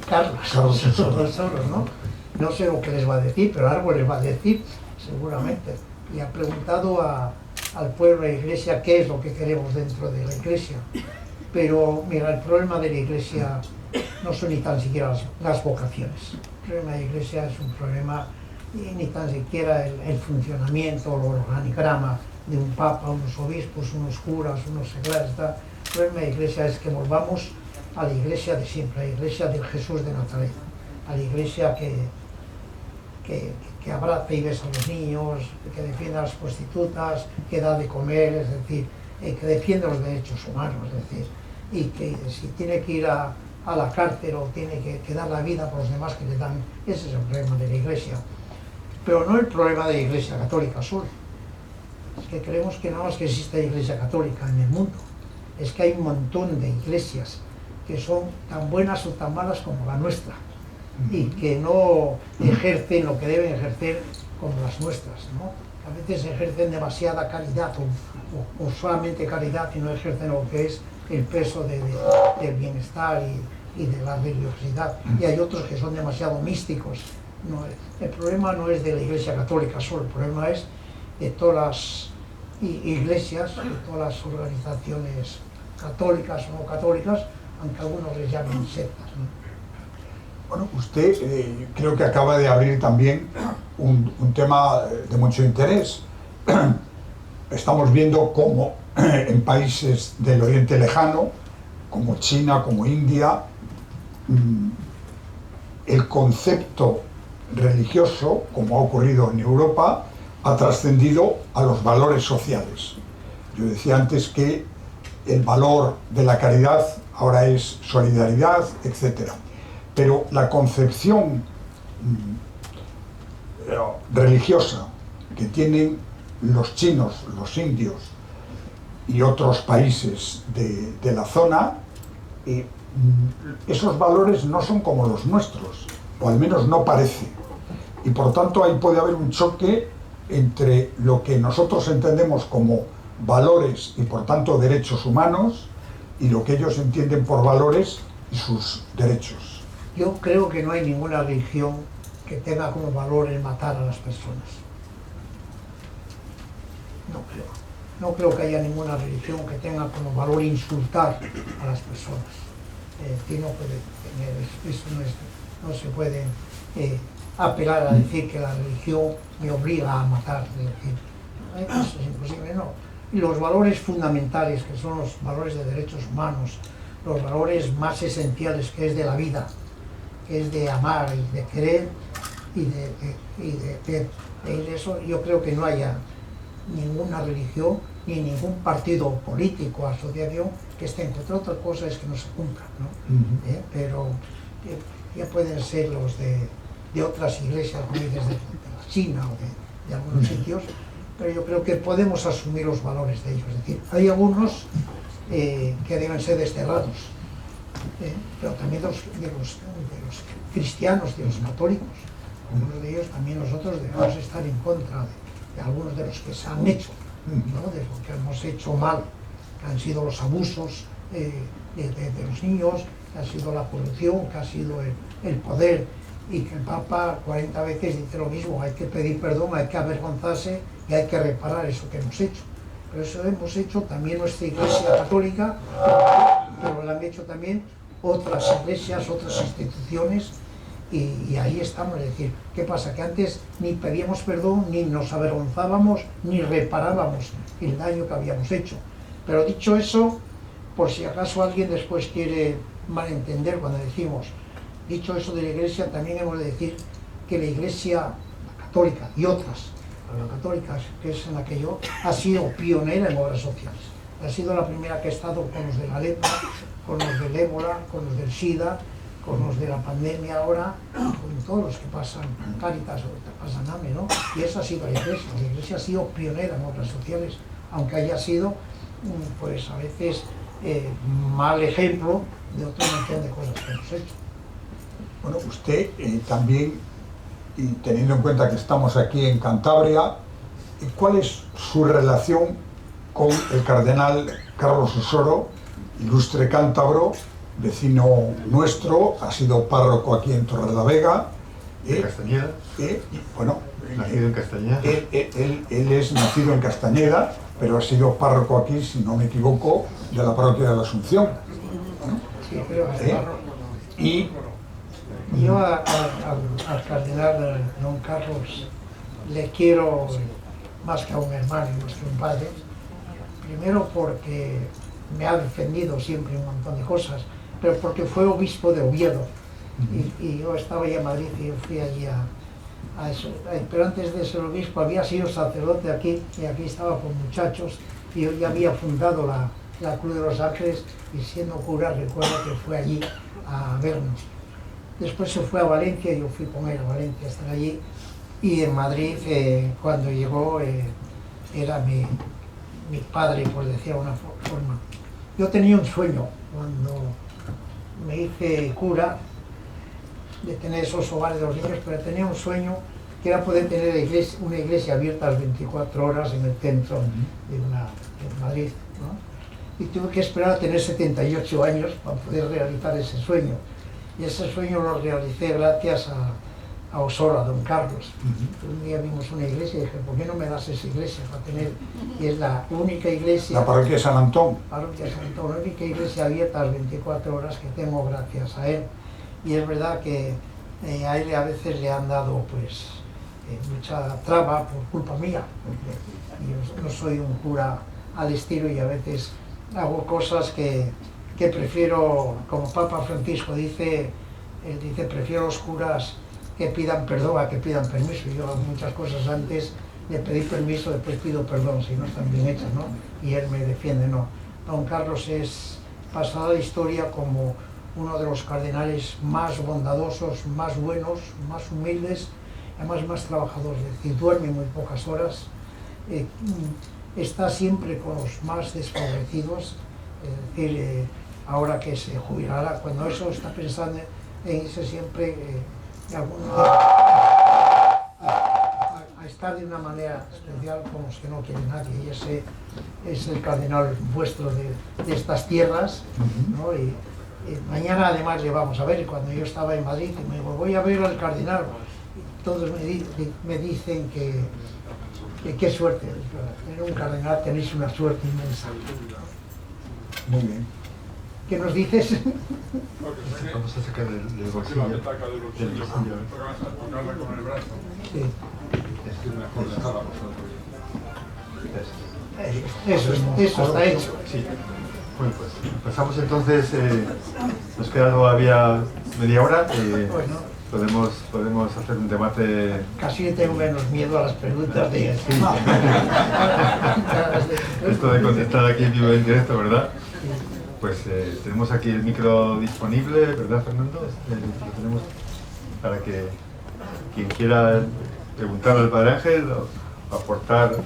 Carlos Soros, ¿no? No sé lo que les va a decir, pero algo les va a decir, seguramente. Y ha preguntado al pueblo de la Iglesia qué es lo que queremos dentro de la Iglesia. Pero, mira, el problema de la Iglesia no son ni tan siquiera las vocaciones. El problema de la Iglesia es un problema, ni tan siquiera el funcionamiento o el organigrama de un papa, unos obispos, unos curas, unos seglares. El problema de la Iglesia es que volvamos a la Iglesia de siempre, a la Iglesia del Jesús de Nazaret, a la Iglesia que abraza y besa a los niños, que defiende a las prostitutas, que da de comer, es decir, que defiende los derechos humanos, es decir, y que si tiene que ir a la cárcel o tiene que dar la vida por los demás que le dan, ese es el problema de la Iglesia. Pero no el problema de la Iglesia Católica solo. Es que creemos que nada más que existe la Iglesia Católica en el mundo. Es que hay un montón de iglesias que son tan buenas o tan malas como la nuestra y que no ejercen lo que deben ejercer como las nuestras, ¿no? A veces ejercen demasiada caridad o solamente caridad y no ejercen lo que es el peso del bienestar y de la religiosidad. Y hay otros que son demasiado místicos. No, el problema no es de la Iglesia Católica solo, el problema es de todas las iglesias, de todas las organizaciones católicas o no católicas, aunque algunos les llamen sectas, ¿no? Bueno, usted creo que acaba de abrir también un tema de mucho interés. Estamos viendo cómo en países del Oriente Lejano, como China, como India, el concepto religioso, como ha ocurrido en Europa, ha trascendido a los valores sociales. Yo decía antes que el valor de la caridad ahora es solidaridad, etc. Pero la concepción religiosa que tienen los chinos, los indios y otros países de la zona, esos valores no son como los nuestros, o al menos no parece. Y por tanto ahí puede haber un choque entre lo que nosotros entendemos como valores y por tanto derechos humanos y lo que ellos entienden por valores y sus derechos. Yo creo que no hay ninguna religión que tenga como valor el matar a las personas. No creo. No creo que haya ninguna religión que tenga como valor insultar a las personas. No puede tener, eso no se puede apelar a decir que la religión me obliga a matar. Es decir, eso es imposible, no. Y los valores fundamentales, que son los valores de derechos humanos, los valores más esenciales, que es de la vida, que es de amar y de querer y de eso, yo creo que no haya ninguna religión ni ningún partido político, asociación, que esté en contra. Otra cosa es que no se cumplan, ¿no? Pero ya pueden ser los de otras iglesias, como dices, de la China o de algunos sitios, pero yo creo que podemos asumir los valores de ellos. Es decir, hay algunos que deben ser desterrados, pero también de los cristianos, de los católicos. Algunos de ellos también nosotros debemos estar en contra de algunos de los que se han hecho, ¿no? De lo que hemos hecho mal, que han sido los abusos de los niños, que ha sido la corrupción, que ha sido el poder, y que el Papa 40 veces dice lo mismo: hay que pedir perdón, hay que avergonzarse y hay que reparar eso que hemos hecho. Pero eso hemos hecho también nuestra Iglesia Católica, pero lo han hecho también otras iglesias, otras instituciones, y ahí estamos. Es decir, ¿qué pasa? Que antes ni pedíamos perdón, ni nos avergonzábamos, ni reparábamos el daño que habíamos hecho. Pero dicho eso, por si acaso alguien después quiere malentender cuando decimos, dicho eso de la Iglesia, también hemos de decir que la Iglesia Católica y otras, pero la católica, que es en la que yo, ha sido pionera en obras sociales. Ha sido la primera que ha estado con los de la lepra, con los del ébola, con los del SIDA, con los de la pandemia ahora, con todos los que pasan Cáritas o que pasan hambre, ¿no? Y esa ha sido la Iglesia. La Iglesia ha sido pionera en obras sociales, aunque haya sido, pues a veces, mal ejemplo de otro montón de cosas que hemos hecho. Bueno, usted también, y teniendo en cuenta que estamos aquí en Cantabria, ¿cuál es su relación con el cardenal Carlos Osoro, ilustre cántabro, vecino nuestro, ha sido párroco aquí en Torrelavega? ¿De Castañeda? Bueno, nacido en Castañeda. Él es nacido en Castañeda, pero ha sido párroco aquí, si no me equivoco, de la parroquia de la Asunción. Sí, creo que es Y yo al cardenal don Carlos le quiero más que a un hermano y más que a un padre. Primero porque me ha defendido siempre un montón de cosas, pero porque fue obispo de Oviedo. Y yo estaba allá en Madrid y yo fui allí a eso. Pero antes de ser obispo había sido sacerdote aquí, y aquí estaba con muchachos, y yo ya había fundado la Cruz de los Ángeles, y siendo cura recuerdo que fue allí a vernos. Después se fue a Valencia, yo fui con él a Valencia a estar allí, y en Madrid, cuando llegó, era mi padre, por decir de una forma. Yo tenía un sueño cuando me hice cura de tener esos hogares de los niños, pero tenía un sueño que era poder tener una iglesia abierta las 24 horas en el centro de Madrid, ¿no? Y tuve que esperar a tener 78 años para poder realizar ese sueño. Y ese sueño lo realicé gracias a Osoro, a don Carlos. Un día vimos una iglesia y dije, ¿por qué no me das esa iglesia para tener? Y es la única iglesia... la parroquia de San Antón. Parroquia de San Antón, la única iglesia abierta las 24 horas que tengo gracias a él. Y es verdad que a él a veces le han dado pues mucha traba por culpa mía, porque yo no soy un cura al estilo y a veces hago cosas que prefiero, como Papa Francisco dice, él dice, prefiero los curas que pidan perdón a que pidan permiso. Yo hago muchas cosas antes de pedir permiso, después pido perdón si no están bien hechas, ¿no? Y él me defiende, ¿no? Don Carlos es pasado a la historia como uno de los cardenales más bondadosos, más buenos, más humildes, además más trabajadores. Es decir, duerme muy pocas horas, está siempre con los más desfavorecidos, es decir, ahora que se jubilará, cuando eso está pensando en irse siempre a estar de una manera especial con los que no quiere nadie, y ese es el cardenal vuestro de estas tierras, ¿no? Y mañana además le vamos a ver. Cuando yo estaba en Madrid y me digo, voy a ver al cardenal, y todos me dicen que qué suerte, tener un cardenal, tenéis una suerte inmensa. Muy bien. ¿Qué nos dices? Vamos a sacar el bolsillo. Del bolsillo. Sí. Eso está hecho. Sí. Bueno, pues empezamos entonces, nos queda todavía media hora. Bueno, podemos hacer un debate. Casi le tengo menos miedo a las preguntas de... Sí. Esto de contestar aquí en vivo en directo, ¿verdad? Pues tenemos aquí el micro disponible, ¿verdad, Fernando? Lo tenemos para que quien quiera preguntar al Padre Ángel o aportar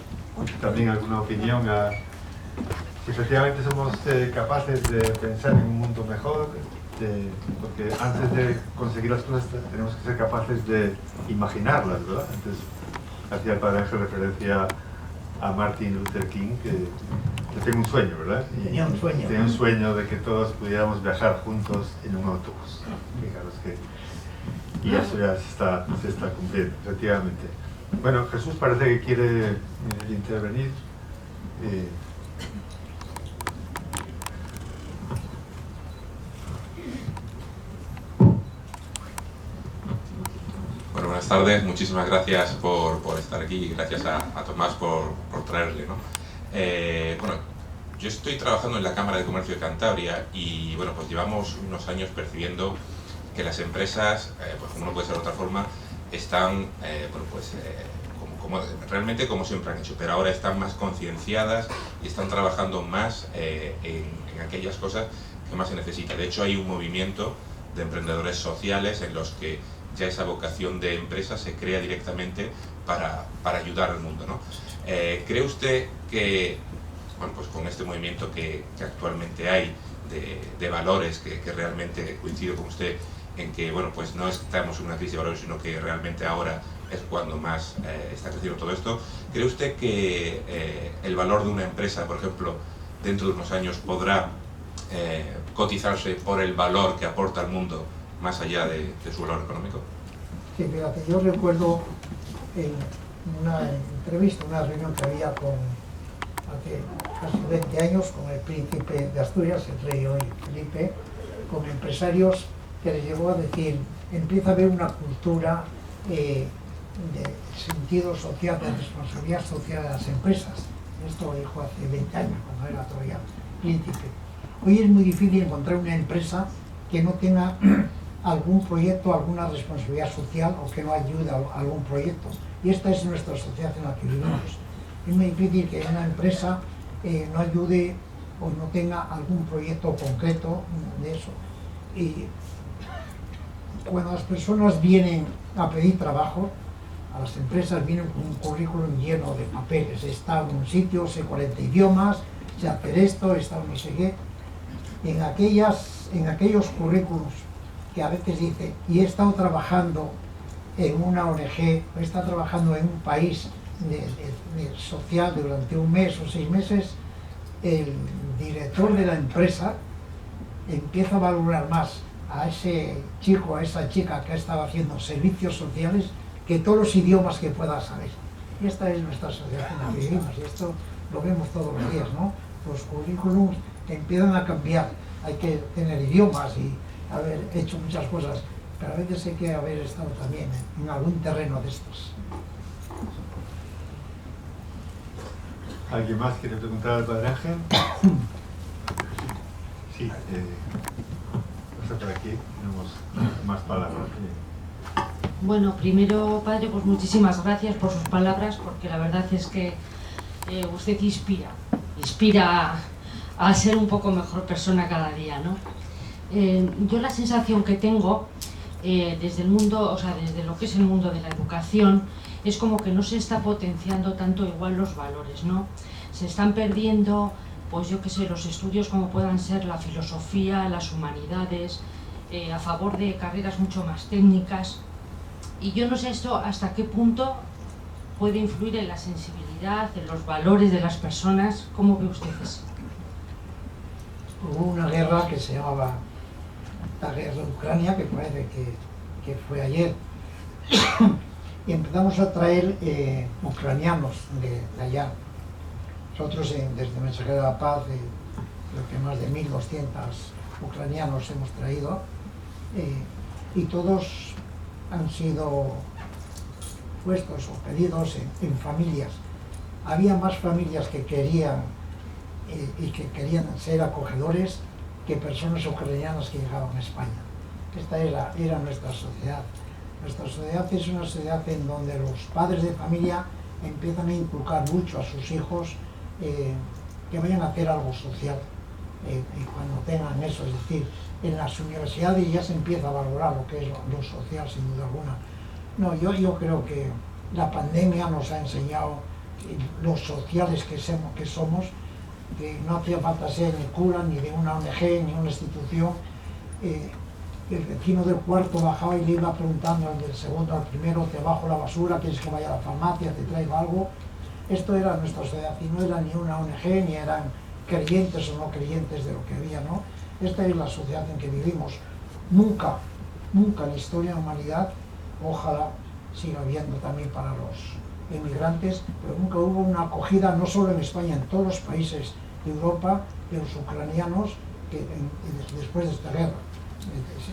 también alguna opinión a si efectivamente somos capaces de pensar en un mundo mejor, porque antes de conseguir las cosas tenemos que ser capaces de imaginarlas, ¿verdad? Entonces, hacía el Padre Ángel referencia a Martin Luther King, que tenía un sueño, ¿verdad? Tenía un sueño. Tenía un sueño de que todos pudiéramos viajar juntos en un autobús. Fijaros que... Y eso ya se está cumpliendo, efectivamente. Bueno, Jesús parece que quiere intervenir. Bueno, buenas tardes, muchísimas gracias por estar aquí y gracias a Tomás por traerle, ¿no? Bueno, yo estoy trabajando en la Cámara de Comercio de Cantabria y bueno, pues llevamos unos años percibiendo que las empresas, pues como no puede ser de otra forma, están, bueno, pues realmente como siempre han hecho, pero ahora están más concienciadas y están trabajando más en aquellas cosas que más se necesita. De hecho, hay un movimiento de emprendedores sociales en los que ya esa vocación de empresa se crea directamente para ayudar al mundo, ¿no? ¿Cree usted que, bueno, pues con este movimiento que actualmente hay de valores, que realmente coincido con usted en que, bueno, pues no estamos en una crisis de valores, sino que realmente ahora es cuando más está creciendo todo esto, ¿cree usted que el valor de una empresa, por ejemplo, dentro de unos años podrá cotizarse por el valor que aporta al mundo más allá de su valor económico? Sí, fíjate, yo recuerdo en una entrevista, una reunión que había hace casi 20 años con el príncipe de Asturias, el rey hoy Felipe, con empresarios, que les llegó a decir, empieza a haber una cultura de sentido social, de responsabilidad social de las empresas. Esto lo dijo hace 20 años, cuando era todavía príncipe. Hoy es muy difícil encontrar una empresa que no tenga algún proyecto, alguna responsabilidad social o que no ayude a algún proyecto. Y esta es nuestra sociedad en la que vivimos. Es muy difícil que una empresa no ayude o no tenga algún proyecto concreto de eso. Y cuando las personas vienen a pedir trabajo, a las empresas vienen con un currículum lleno de papeles. Está en un sitio, sé 40 idiomas, sé hacer esto, está no sé qué. En aquellos currículums que a veces dice, y he estado trabajando en una ONG, he estado trabajando en un país social durante un mes o 6 meses, el director de la empresa empieza a valorar más a ese chico, a esa chica que ha estado haciendo servicios sociales que todos los idiomas que pueda saber. Y esta es nuestra sociedad en la que vivimos, y esto lo vemos todos los días, ¿no? Los currículums empiezan a cambiar, hay que tener idiomas y haber hecho muchas cosas, pero a veces hay que haber estado también en algún terreno de estos. ¿Alguien más quiere preguntar al Padre Ángel? Sí, por aquí tenemos más palabras. Bueno, primero, Padre, pues muchísimas gracias por sus palabras, porque la verdad es que usted inspira a ser un poco mejor persona cada día, ¿no? Yo la sensación que tengo desde el mundo, o sea, desde lo que es el mundo de la educación, es como que no se está potenciando tanto igual los valores, ¿no? Se están perdiendo, pues yo qué sé, los estudios como puedan ser la filosofía, las humanidades, a favor de carreras mucho más técnicas. Y yo no sé esto hasta qué punto puede influir en la sensibilidad, en los valores de las personas. ¿Cómo ve usted eso? Hubo una guerra que se llamaba la guerra de Ucrania, que parece que fue ayer, y empezamos a traer ucranianos de allá. Nosotros desde Mensajero de la Paz, creo que más de 1.200 ucranianos hemos traído, y todos han sido puestos o pedidos en familias. Había más familias que querían y que querían ser acogedores que personas ucranianas que llegaban a España. Esta era nuestra sociedad. Nuestra sociedad es una sociedad en donde los padres de familia empiezan a inculcar mucho a sus hijos que vayan a hacer algo social y cuando tengan eso, es decir, en las universidades ya se empieza a valorar lo que es lo social, sin duda alguna. No, yo creo que la pandemia nos ha enseñado los sociales que somos, que no hacía falta ser ni cura, ni de una ONG, ni una institución. El vecino del cuarto bajaba y le iba preguntando al del segundo al primero: te bajo la basura, quieres que vaya a la farmacia, te traigo algo. Esto era nuestra sociedad y no era ni una ONG, ni eran creyentes o no creyentes de lo que había, ¿no? Esta es la sociedad en que vivimos. Nunca en la historia de la humanidad, ojalá siga habiendo también para los emigrantes, pero nunca hubo una acogida, no solo en España, en todos los países de Europa, de los ucranianos después de esta guerra.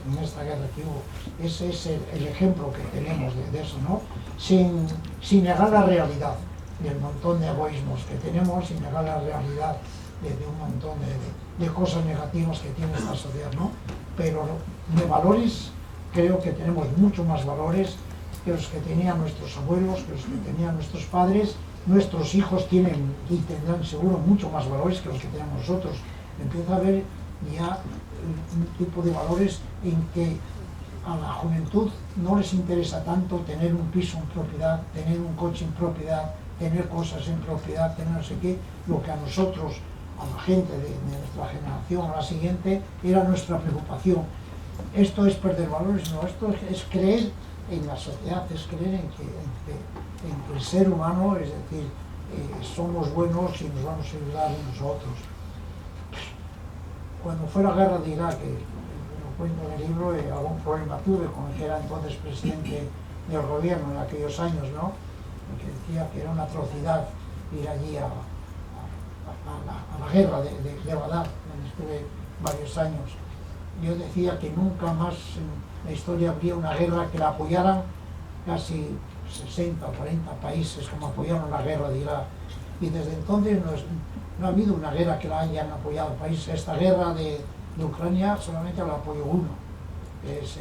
En esta guerra que hubo. Ese es el ejemplo que tenemos de eso, ¿no? Sin negar la realidad del montón de egoísmos que tenemos, sin negar la realidad de un montón de cosas negativas que tiene esta sociedad, ¿no? Pero de valores, creo que tenemos mucho más valores que los que tenían nuestros abuelos, que los que tenían nuestros padres. Nuestros hijos tienen y tendrán seguro mucho más valores que los que tenemos nosotros. Empieza a haber ya un tipo de valores en que a la juventud no les interesa tanto tener un piso en propiedad, tener un coche en propiedad, tener cosas en propiedad, tener no sé qué. Lo que a nosotros, a la gente de nuestra generación, a la siguiente, era nuestra preocupación. Esto es perder valores, no, esto es creer en la sociedad, es creer en que el ser humano, es decir, somos buenos y nos vamos a ayudar unos a otros. Cuando fue la guerra de Irak, lo cuento en el libro, algún problema tuve con el que era entonces presidente del gobierno en aquellos años, ¿no? Que decía que era una atrocidad ir allí a la guerra de Bagdad, donde estuve varios años. Yo decía que nunca más en la historia habría una guerra que la apoyaran casi 60 o 40 países como apoyaron la guerra de Irak. Y desde entonces no ha habido una guerra que la hayan apoyado países. Esta guerra de Ucrania solamente la apoyó uno, que es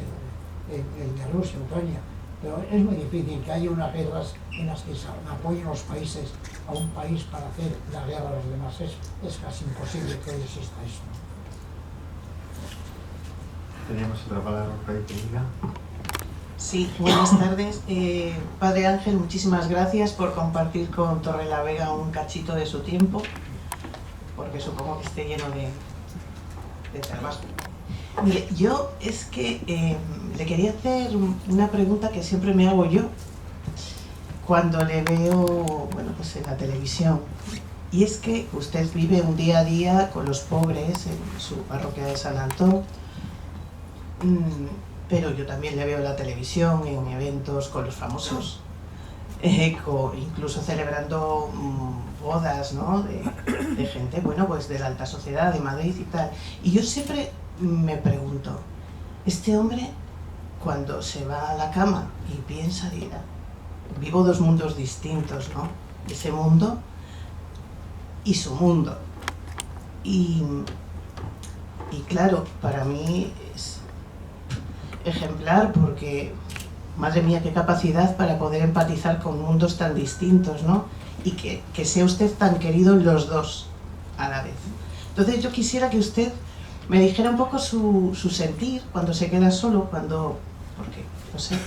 el de Rusia, Ucrania. Pero es muy difícil que haya unas guerras en las que se apoyen los países a un país para hacer la guerra a los demás. Es casi imposible que exista eso. Tenemos otra palabra por ahí que diga. Sí, buenas tardes. Padre Ángel, muchísimas gracias por compartir con Torrelavega un cachito de su tiempo, porque supongo que esté lleno de trabajo. Mire, yo es que le quería hacer una pregunta que siempre me hago yo cuando le veo, bueno, pues en la televisión. Y es que usted vive un día a día con los pobres en su parroquia de San Antón, pero yo también le veo en la televisión, en eventos con los famosos, incluso celebrando bodas, ¿no? de gente, bueno, pues de la alta sociedad, de Madrid y tal. Y yo siempre me pregunto, este hombre cuando se va a la cama y piensa, dirá, vivo dos mundos distintos, ¿no? Ese mundo y su mundo. Y claro, para mí es ejemplar porque, madre mía, qué capacidad para poder empatizar con mundos tan distintos, ¿no? Y que sea usted tan querido en los dos a la vez. Entonces yo quisiera que usted me dijera un poco su sentir cuando se queda solo, porque, no sé.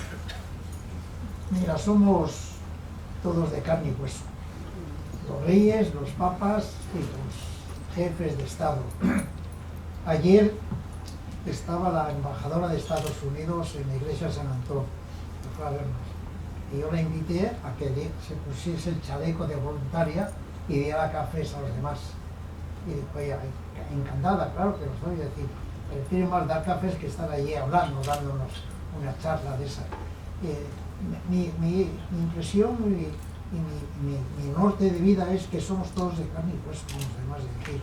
Mira, somos todos de carne y hueso. Los reyes, los papas y los jefes de Estado. Ayer estaba la embajadora de Estados Unidos en la iglesia de San Antón, que fue a vernos. Y yo la invité a que se pusiese el chaleco de voluntaria y diera cafés a los demás. Y después ella, encantada, claro que los doy, es decir, prefiere más dar cafés que estar allí hablando, dándonos una charla de esa. Mi impresión y mi norte de vida es que somos todos de carne y hueso, como los demás, es decir,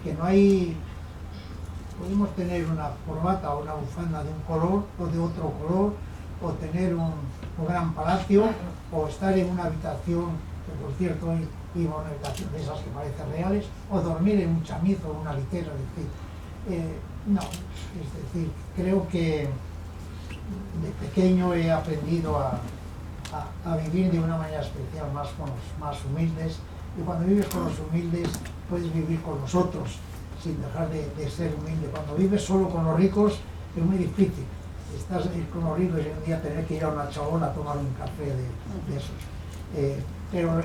que no hay... Podemos tener una corbata o una bufanda de un color o de otro color, o tener un gran palacio, o estar en una habitación, que por cierto iba a una habitación de esas que parecen reales, o dormir en un chamizo o una litera, es decir, no, es decir, creo que de pequeño he aprendido a vivir de una manera especial, más con los más humildes, y cuando vives con los humildes puedes vivir con los otros sin dejar de ser humilde. Cuando vives solo con los ricos es muy difícil. Estás con los ricos y un día tener que ir a una chabola a tomar un café de esos. Pero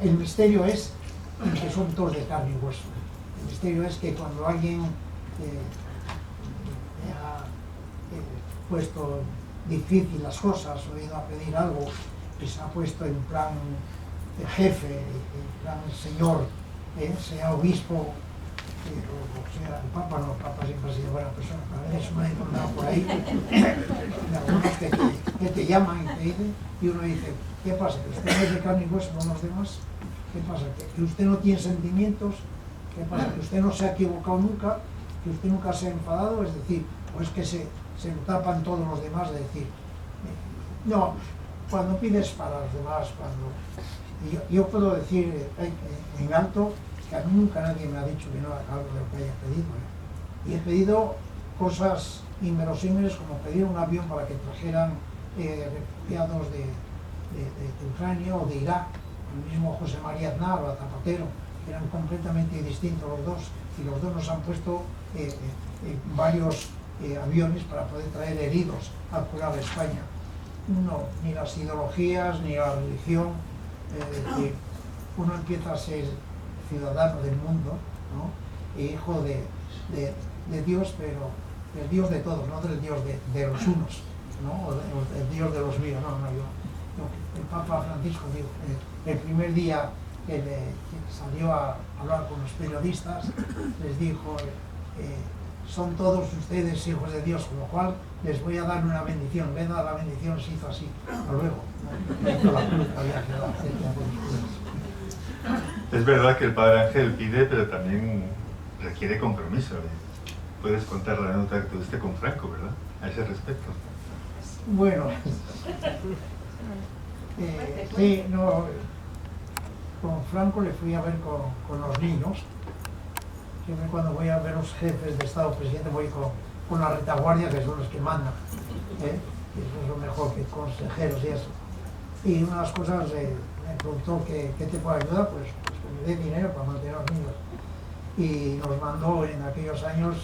el misterio es que son todos de carne y hueso. El misterio es que cuando alguien me ha puesto difícil las cosas, o ido a pedir algo y se ha puesto en plan jefe, en plan señor, sea obispo, o sea el Papa, no, el Papa siempre ha sido buena persona, pero eso me ha encontrado por ahí, algunos que te llaman y te dicen, y uno dice, ¿qué pasa? ¿Que usted no es de carne y hueso como los demás? ¿Qué pasa? ¿Que usted no tiene sentimientos? ¿Qué pasa? ¿Que usted no se ha equivocado nunca? ¿Que usted nunca se ha enfadado? Es decir, pues que se lo tapan todos los demás de decir, no, cuando pides para los demás, yo puedo decir en alto que a mí nunca nadie me ha dicho que no haga algo de lo que haya pedido, y he pedido cosas inverosímiles, como pedir un avión para que trajeran refugiados de Ucrania o de Irak. El mismo José María Aznar o Zapatero eran completamente distintos los dos, y los dos nos han puesto varios aviones para poder traer heridos a curar a España. No, ni las ideologías ni la religión, decir, uno empieza a ser ciudadano del mundo, ¿no? E hijo de Dios, pero del Dios de todos, no del Dios de los unos, ¿no? O del Dios de los míos, no, el Papa Francisco dijo, el primer día que salió a hablar con los periodistas, les dijo, son todos ustedes hijos de Dios, con lo cual les voy a dar una bendición. En vez de dar la bendición se hizo así, luego, Es verdad que el Padre Ángel pide, pero también requiere compromiso. Puedes contar la nota que tuviste con Franco, ¿verdad? A ese respecto. Bueno, sí, no, con Franco le fui a ver con los niños. Siempre cuando voy a ver los jefes de Estado, presidente, voy con la retaguardia, que son los que mandan, y eso es lo mejor que consejeros y eso. Y una de las cosas, me preguntó ¿qué te puedo ayudar? Pues que me dé dinero para mantener a los niños. Y nos mandó en aquellos años,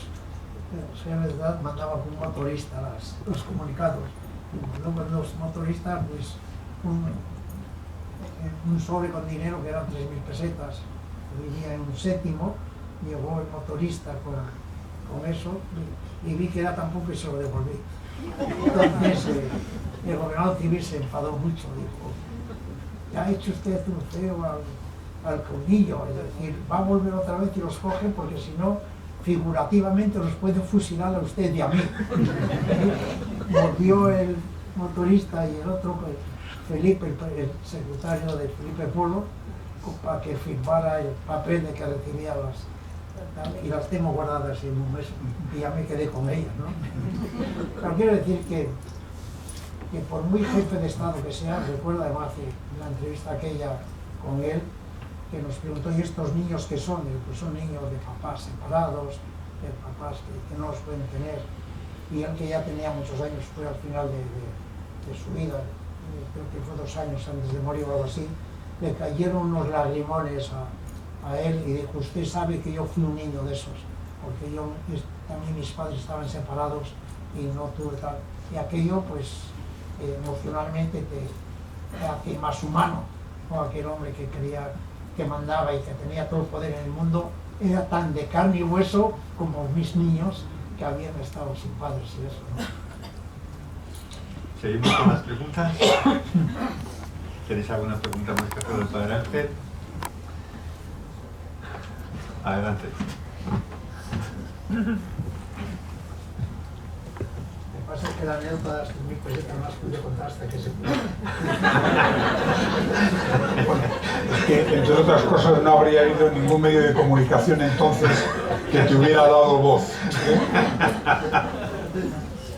sea verdad, mandaba con un motorista los comunicados. Y mandó con los motoristas pues un sobre con dinero que eran 3.000 pesetas. Vivía en un séptimo. Llegó el motorista con eso y vi que era tan poco y se lo devolví. Entonces el gobernador civil se enfadó mucho, dijo, ya ha hecho usted un feo al caudillo, es decir, va a volver otra vez y los cogen porque si no, figurativamente los puede fusilar a usted y a mí. Volvió el motorista y el otro, Felipe, el secretario de Felipe Polo, para que firmara el papel de que recibía y las tengo guardadas en un mes y ya me quedé con ellas, ¿no? Pero quiero decir que por muy jefe de Estado que sea, recuerdo además la entrevista aquella con él, que nos preguntó, ¿y estos niños qué son? Pues son niños de papás separados, de papás que no los pueden tener, y él que ya tenía muchos años, fue al final de su vida, creo que fue 2 años antes de morir o algo así, le cayeron unos lagrimones a él y dijo, usted sabe que yo fui un niño de esos, porque también mis padres estaban separados y no tuve tal, y aquello pues emocionalmente te hace más humano, ¿no? Aquel hombre que quería, que mandaba y que tenía todo el poder en el mundo, era tan de carne y hueso como mis niños que habían estado sin padres y eso, ¿no? ¿Seguimos con las preguntas? ¿Tenéis alguna pregunta más que hacer al Padre Ángel? Adelante. Lo que pasa es que la anécdota de las 3.000 pesetas más pude contar hasta que se pudo. Es que, entre otras cosas, no habría habido ningún medio de comunicación entonces que te hubiera dado voz.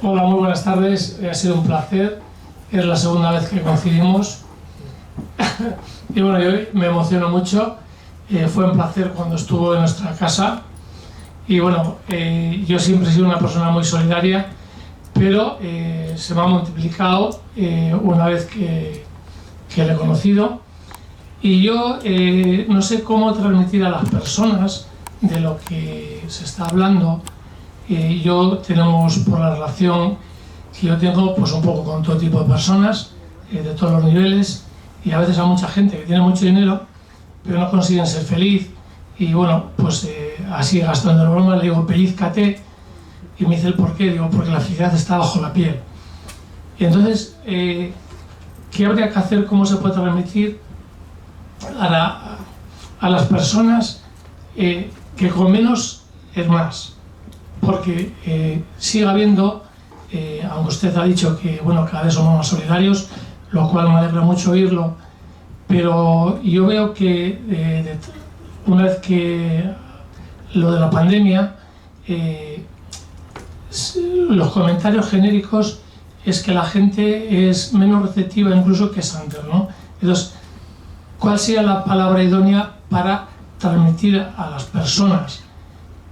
Hola, muy buenas tardes. Ha sido un placer. Es la segunda vez que coincidimos. Y bueno, yo me emociono mucho. Fue un placer cuando estuvo en nuestra casa. Y bueno, yo siempre he sido una persona muy solidaria, pero se me ha multiplicado una vez que le he conocido. Y yo no sé cómo transmitir a las personas de lo que se está hablando. Yo tenemos, por la relación que yo tengo, pues un poco con todo tipo de personas, de todos los niveles, y a veces hay mucha gente que tiene mucho dinero, pero no consiguen ser feliz. Y bueno, pues así gastando la broma, le digo, pellízcate, y me dice el por qué. Digo, porque la felicidad está bajo la piel. Y entonces, ¿qué habría que hacer? ¿Cómo se puede transmitir a las personas que con menos es más? Porque sigue habiendo, aunque usted ha dicho que bueno, cada vez somos más solidarios, lo cual me alegra mucho oírlo, pero yo veo que una vez que lo de la pandemia, los comentarios genéricos es que la gente es menos receptiva incluso que antes, ¿no? Entonces, ¿cuál sería la palabra idónea para transmitir a las personas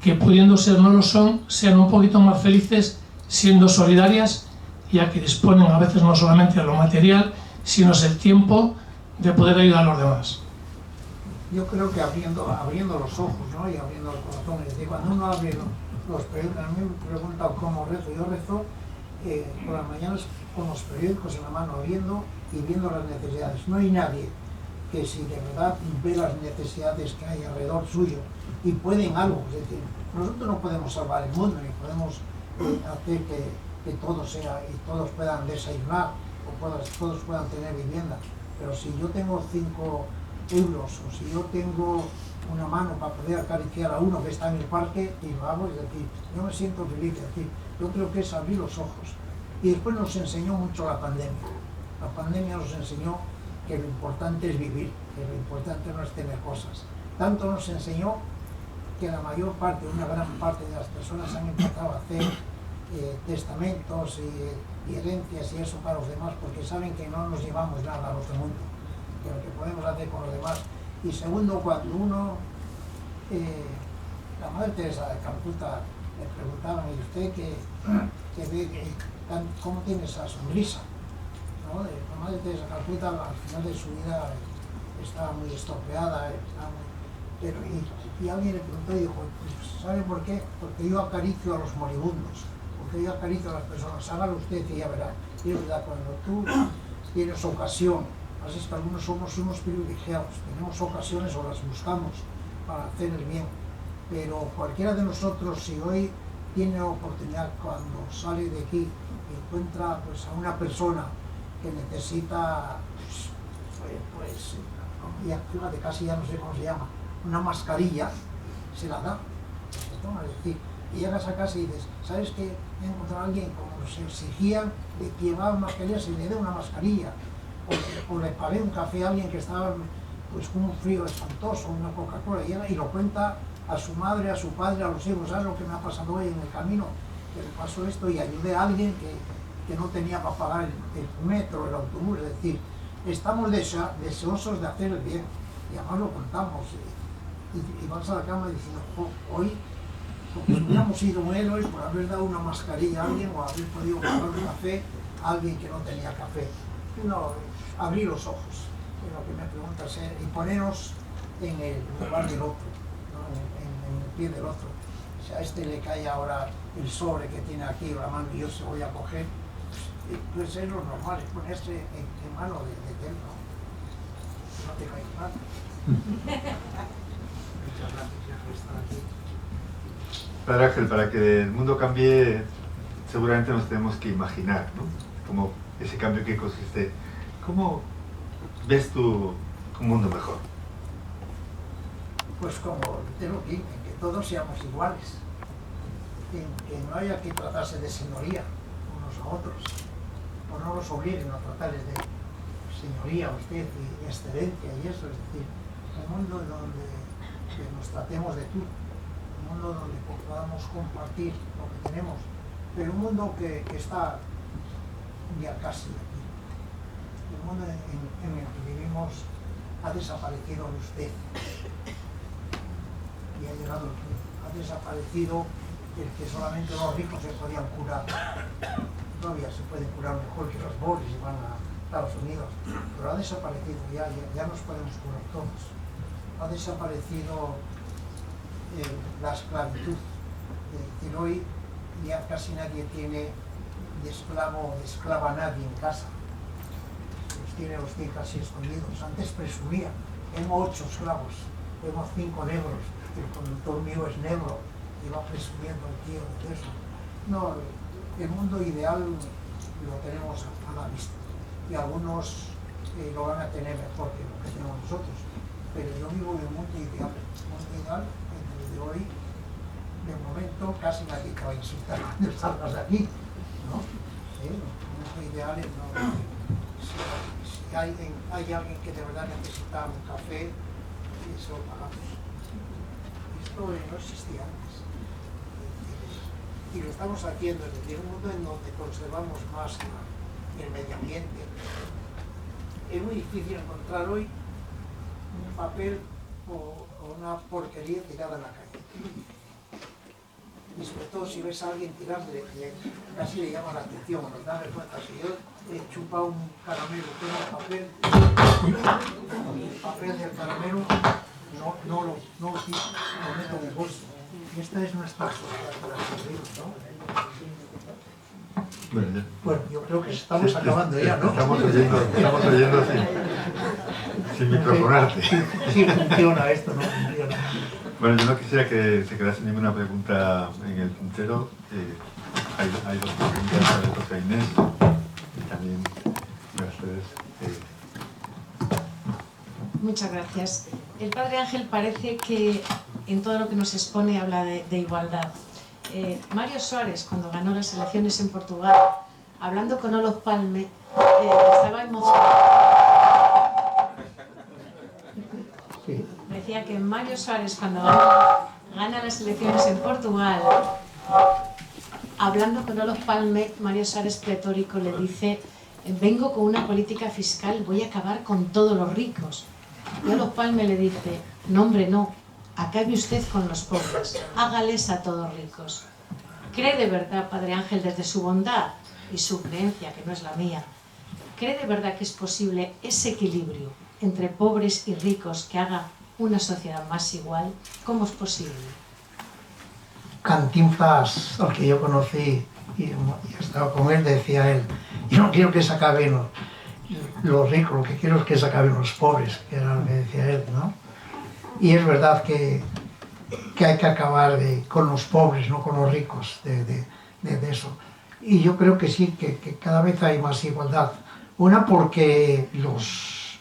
que, pudiendo ser no lo son, sean un poquito más felices siendo solidarias, ya que disponen a veces no solamente de lo material, sino es el tiempo de poder ayudar a los demás? Yo creo que abriendo los ojos, ¿no? Y abriendo el corazón. Es decir, cuando uno abre los periódicos, a mí me preguntan cómo rezo. Yo rezo por las mañanas con los periódicos en la mano, abriendo y viendo las necesidades. No hay nadie que si de verdad ve las necesidades que hay alrededor suyo y pueden algo, es decir, nosotros no podemos salvar el mundo, ni podemos hacer que todo sea y todos puedan desayunar o todos puedan tener vivienda, pero si yo tengo 5 euros o si yo tengo una mano para poder acariciar a uno que está en el parque y lo hago, es decir, yo me siento feliz, es decir, yo creo que es abrir los ojos. Y después nos enseñó mucho la pandemia. La pandemia nos enseñó que lo importante es vivir, que lo importante no es tener cosas. Tanto nos enseñó que la mayor parte, una gran parte de las personas han empezado a hacer testamentos y herencias y eso para los demás, porque saben que no nos llevamos nada al otro mundo, que lo que podemos hacer con los demás. Y segundo, cuando uno, la Madre Teresa de Calcuta le preguntaban, ¿y usted que ve cómo tiene esa sonrisa? ¿No? La Madre Teresa de Calcuta al final de su vida estaba muy estropeada, y alguien le preguntó y dijo, pues, ¿sabe por qué? Porque yo acaricio a los moribundos, porque yo acaricio a las personas, hágalo usted y ya verá. Y es verdad, cuando tú tienes ocasión, así es que algunos somos unos privilegiados, tenemos ocasiones o las buscamos para hacer el bien, pero cualquiera de nosotros, si hoy tiene oportunidad, cuando sale de aquí y encuentra pues, a una persona que necesita, pues ya, fíjate, casi ya no sé cómo se llama, una mascarilla, se la da. Es decir, y llegas a casa y dices, ¿sabes qué? He encontrado a alguien como se exigían de que llevaba mascarillas y le dé una mascarilla. O le pagué un café a alguien que estaba pues con un frío espantoso, una Coca-Cola llena, y lo cuenta a su madre, a su padre, a los hijos. ¿Sabes lo que me ha pasado hoy en el camino? Que le pasó esto y ayudé a alguien que no tenía para pagar el metro, el autobús. Es decir, estamos deseosos de hacer el bien y además lo contamos. Y vas a la cama diciendo, hoy, porque si hubiéramos sido héroes por haber dado una mascarilla a alguien o haber podido pagar un café a alguien que no tenía café. No, abrir los ojos, es lo que me preguntas, y ponernos en el lugar del otro, ¿no? en el pie del otro. Si a este le cae ahora el sobre que tiene aquí o la mano y yo se voy a coger, pues es lo normal, es ponerse en mano de él, ¿no? No te cae nada. Muchas gracias por estar aquí. Padre Ángel, para que el mundo cambie, seguramente nos tenemos que imaginar, ¿no? Como ese cambio que consiste. ¿Cómo ves tú un mundo mejor? Pues como te lo digo, en que todos seamos iguales, en que no haya que tratarse de señoría unos a otros, o no los obliguen a tratarles de señoría, usted y excelencia y eso, es decir, un mundo donde nos tratemos de tú, un mundo donde podamos compartir lo que tenemos, pero un mundo que está ya casi aquí. El mundo en el que vivimos ha desaparecido usted y ha llegado el fin. Ha desaparecido el que solamente los ricos se podían curar. Todavía se puede curar mejor que los pobres y van a Estados Unidos, pero ha desaparecido, ya nos podemos curar todos. Ha desaparecido la esclavitud. Hoy ya casi nadie tiene de esclavo o de esclava a nadie en casa. Los tiene casi escondidos. Antes presumía, tengo 8 esclavos, tengo 5 negros, el conductor mío es negro, y va presumiendo el tío de eso. No, el mundo ideal lo tenemos a la vista y algunos lo van a tener mejor que lo que tenemos nosotros, pero yo vivo en el mundo ideal. El mundo ideal, entre de hoy, de momento, casi nadie te va a insultar cuando salgas de aquí, ¿no? El mundo ideal es no. Si hay alguien que de verdad necesita un café, eso lo pagamos. Esto no existía antes. Y lo estamos haciendo, es decir, un mundo en donde conservamos más el medio ambiente. Es muy difícil encontrar hoy un papel o una porquería tirada en la calle. Y sobre todo si ves a alguien tirarle, casi le llama la atención, nos da vergüenza. Si yo he chupado un caramelo, tengo el papel del caramelo, no lo tiro, lo meto en el bolso. Y esta es nuestra sociedad para vivir, ¿no? Bueno, yo creo que estamos acabando ya, ¿no? Estamos oyendo sin microfonarte. Sí funciona esto, no funciona. Bueno, yo no quisiera que se quedase ninguna pregunta en el tintero. Hay 2 preguntas de José Inés y también Mercedes. Muchas gracias. El padre Ángel parece que en todo lo que nos expone habla de igualdad. Mario Soares, cuando ganó las elecciones en Portugal, hablando con Olof Palme, estaba emocionado. Sí. Decía que Mario Soares, cuando gana las elecciones en Portugal, hablando con Olof Palme, Mario Soares pletórico le dice: vengo con una política fiscal, voy a acabar con todos los ricos. Y Olof Palme le dice: no, hombre, no, acabe usted con los pobres, hágales a todos ricos. ¿Cree de verdad, padre Ángel, desde su bondad y su creencia, que no es la mía, cree de verdad que es posible ese equilibrio entre pobres y ricos que haga una sociedad más igual? ¿Cómo es posible? Cantinflas, al que yo conocí y estaba con él, decía él: yo no quiero que se acaben los ricos, lo que quiero es que se acaben los pobres, que era lo que decía él, ¿no? Y es verdad que hay que acabar con los pobres, no con los ricos, de eso. Y yo creo que sí, que cada vez hay más igualdad. Una, porque los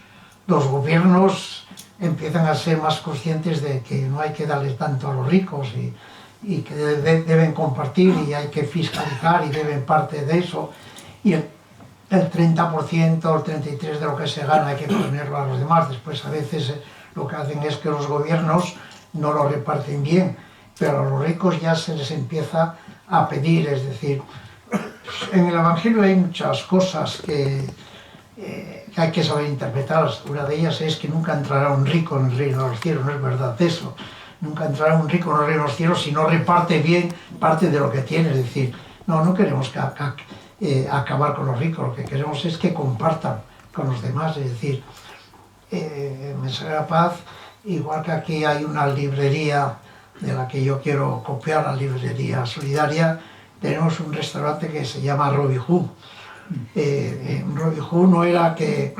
gobiernos empiezan a ser más conscientes de que no hay que darle tanto a los ricos y que deben compartir y hay que fiscalizar y deben parte de eso. Y el 30% o el 33% de lo que se gana hay que ponerlo a los demás. Después a veces lo que hacen es que los gobiernos no lo reparten bien, pero a los ricos ya se les empieza a pedir. Es decir, en el Evangelio hay muchas cosas que hay que saber interpretarlas. Una de ellas es que nunca entrará un rico en el reino de los cielos. No es verdad eso. Nunca entrará un rico en el reino de los cielos si no reparte bien parte de lo que tiene. Es decir, no queremos acabar con los ricos, lo que queremos es que compartan con los demás. Es decir, Mensaje de la Paz, igual que aquí hay una librería de la que yo quiero copiar, la librería solidaria, tenemos un restaurante que se llama Robin Hood. Robin Hood no era que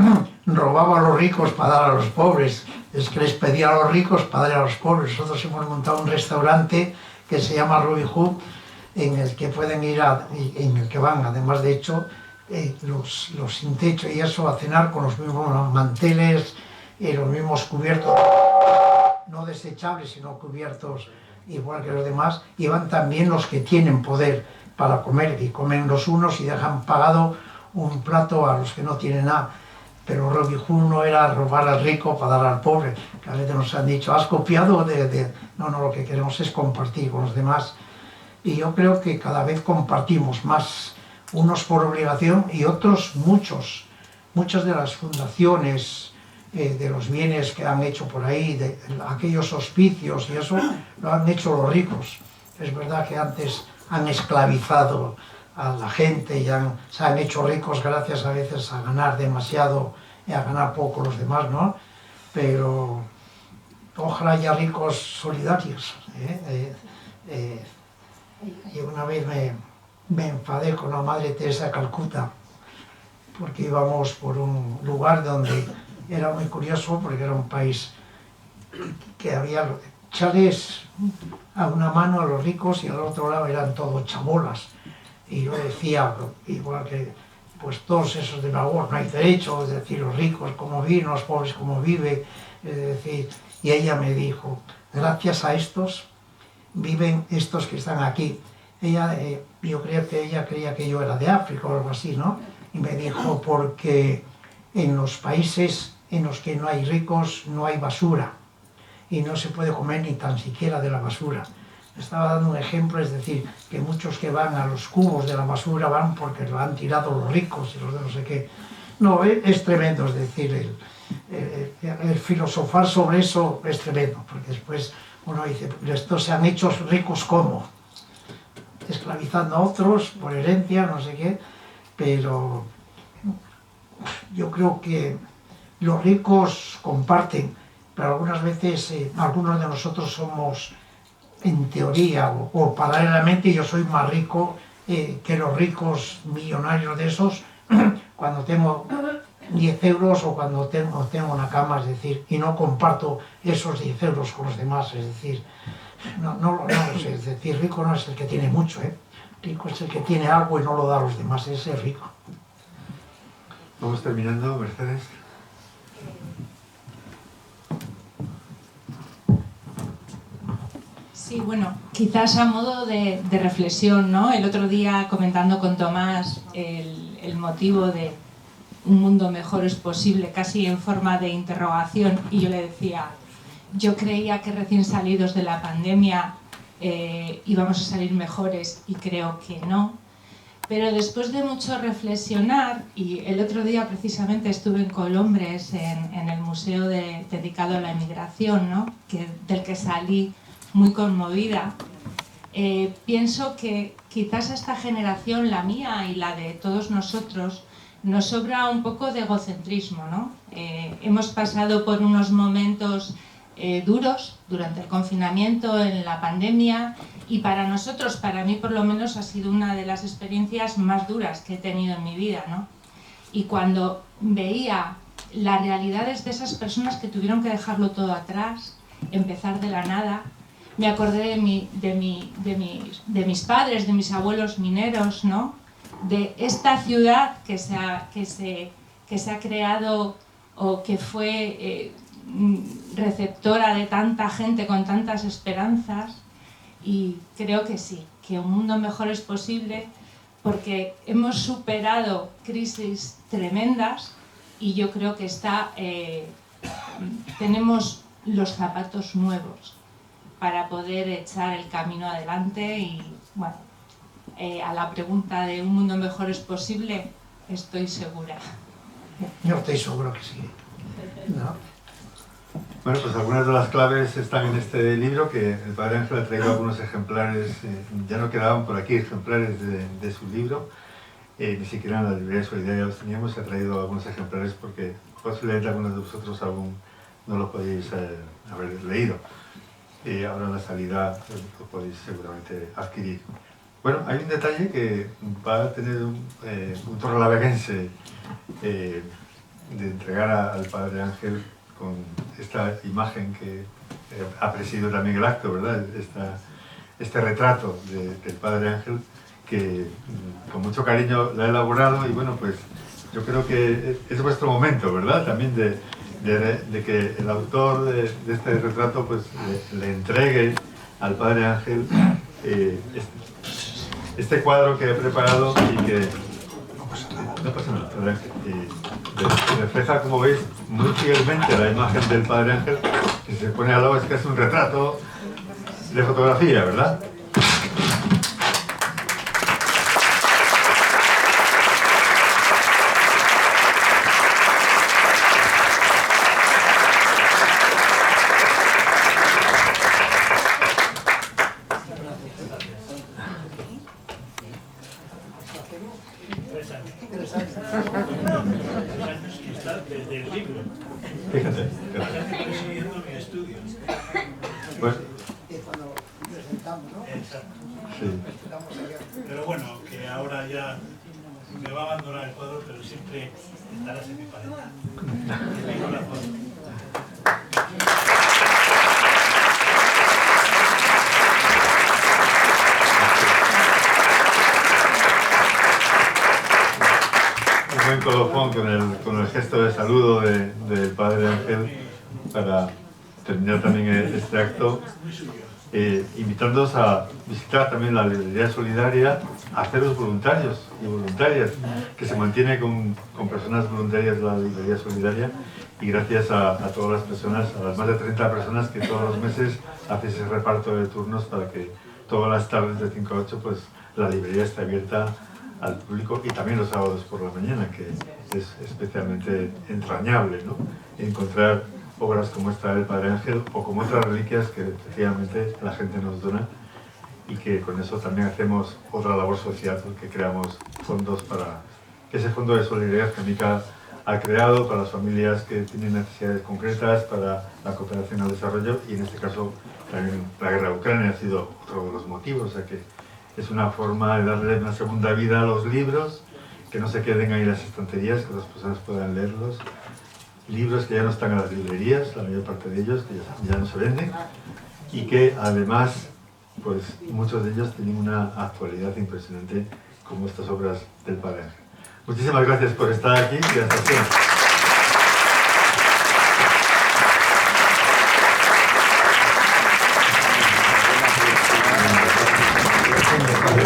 robaba a los ricos para dar a los pobres, es que les pedía a los ricos para dar a los pobres. Nosotros hemos montado un restaurante que se llama Robin Hood, en el que pueden ir, en el que van, además de hecho, los sin techo y eso, a cenar con los mismos manteles, los mismos cubiertos, no desechables, sino cubiertos igual que los demás, y van también los que tienen poder para comer, y comen los unos y dejan pagado un plato a los que no tienen nada. Pero Robin Hood no era robar al rico para dar al pobre, que a veces nos han dicho: has copiado No, lo que queremos es compartir con los demás. Y yo creo que cada vez compartimos más, unos por obligación y otros muchas de las fundaciones, de los bienes que han hecho por ahí, de aquellos hospicios y eso, lo han hecho los ricos. Es verdad que antes han esclavizado a la gente y se han hecho ricos gracias a veces a ganar demasiado y a ganar poco los demás, ¿no? Pero ojalá haya ricos solidarios. Y una vez me enfadé con la Madre Teresa de Calcuta porque íbamos por un lugar donde era muy curioso porque era un país que había chales a una mano a los ricos y al otro lado eran todos chabolas. Y yo decía, igual que pues todos esos demagogos, no hay derecho, es decir, los ricos como viven, los pobres como viven, es decir, y ella me dijo, gracias a estos viven estos que están aquí. Yo creo que ella creía que yo era de África o algo así, ¿no? Y me dijo, porque en los países en los que no hay ricos no hay basura y no se puede comer ni tan siquiera de la basura. Estaba dando un ejemplo, es decir, que muchos que van a los cubos de la basura van porque lo han tirado los ricos y los de no sé qué. No, es tremendo, es decir, el filosofar sobre eso es tremendo, porque después uno dice, estos se han hecho ricos ¿cómo? Esclavizando a otros por herencia, no sé qué, pero yo creo que los ricos comparten, pero algunas veces algunos de nosotros somos, en teoría o paralelamente, yo soy más rico que los ricos millonarios de esos cuando tengo 10 euros o cuando tengo una cama, es decir, y no comparto esos 10 euros con los demás, es decir, no lo sé, es decir, rico no es el que tiene mucho, rico es el que tiene algo y no lo da a los demás, ese es rico. Vamos terminando, Mercedes. Sí, bueno, quizás a modo de reflexión, ¿no? El otro día comentando con Tomás el motivo de un mundo mejor es posible, casi en forma de interrogación, y yo le decía, yo creía que recién salidos de la pandemia íbamos a salir mejores y creo que no. Pero después de mucho reflexionar, y el otro día precisamente estuve en Colombres, en el museo dedicado a la emigración, ¿no? Del que salí muy conmovida, pienso que quizás a esta generación, la mía y la de todos nosotros, nos sobra un poco de egocentrismo, ¿no? Hemos pasado por unos momentos duros durante el confinamiento, en la pandemia, y para nosotros, para mí por lo menos, ha sido una de las experiencias más duras que he tenido en mi vida, ¿no? Y cuando veía las realidades de esas personas que tuvieron que dejarlo todo atrás, empezar de la nada, me acordé de mis padres, de mis abuelos mineros, ¿no? De esta ciudad que se ha creado o que fue receptora de tanta gente con tantas esperanzas, y creo que sí, que un mundo mejor es posible porque hemos superado crisis tremendas y yo creo que tenemos los zapatos nuevos para poder echar el camino adelante. Y bueno, a la pregunta de un mundo mejor es posible, estoy segura. Yo estoy seguro que sí, ¿no? Bueno, pues algunas de las claves están en este libro, que el padre Ángel ha traído algunos ejemplares, ya no quedaban por aquí ejemplares de su libro, ni siquiera en la librería solidaria los teníamos, y ha traído algunos ejemplares porque posiblemente algunos de vosotros aún no lo podéis haber leído. Ahora en la salida lo podéis seguramente adquirir. Bueno, hay un detalle que va a tener un torrelaveguense de entregar al padre Ángel con esta imagen que ha presidido también el acto, ¿verdad? Este retrato del padre Ángel que con mucho cariño lo ha elaborado, y bueno, pues yo creo que es vuestro momento, ¿verdad? También de que el autor de este retrato pues le entregue al padre Ángel este cuadro que he preparado y que no pasa nada, padre Ángel, refleja, como veis, muy fielmente la imagen del padre Ángel, que se pone al lado, es que es un retrato de fotografía, ¿verdad? del libro. Fíjate. Estoy siguiendo mi estudio. Pues, Cuando presentamos, ¿no? Exacto. sí. Pero bueno, que ahora ya me va a abandonar el cuadro, pero siempre estarás en mi pared. En mi corazón. Un buen colofón con el gesto de saludo del padre Ángel para terminar también este acto, invitándoos a visitar también la librería solidaria, a haceros voluntarios y voluntarias, que se mantiene con personas voluntarias la librería solidaria, y gracias a todas las personas, a las más de 30 personas que todos los meses hacen ese reparto de turnos para que todas las tardes de 5 a 8 pues la librería esté abierta al público, y también los sábados por la mañana, que es especialmente entrañable, ¿no? Encontrar obras como esta del Padre Ángel o como otras reliquias que efectivamente la gente nos dona, y que con eso también hacemos otra labor social, porque creamos fondos para ese fondo de solidaridad que Mica ha creado para las familias que tienen necesidades concretas, para la cooperación al desarrollo, y en este caso también la guerra de Ucrania ha sido otro de los motivos, o sea que es una forma de darle una segunda vida a los libros, que no se queden ahí en las estanterías, que las personas puedan leerlos. Libros que ya no están en las librerías, la mayor parte de ellos, que ya no se venden, y que además, pues muchos de ellos tienen una actualidad impresionante, como estas obras del Padre Ángel. Muchísimas gracias por estar aquí y hasta siempre.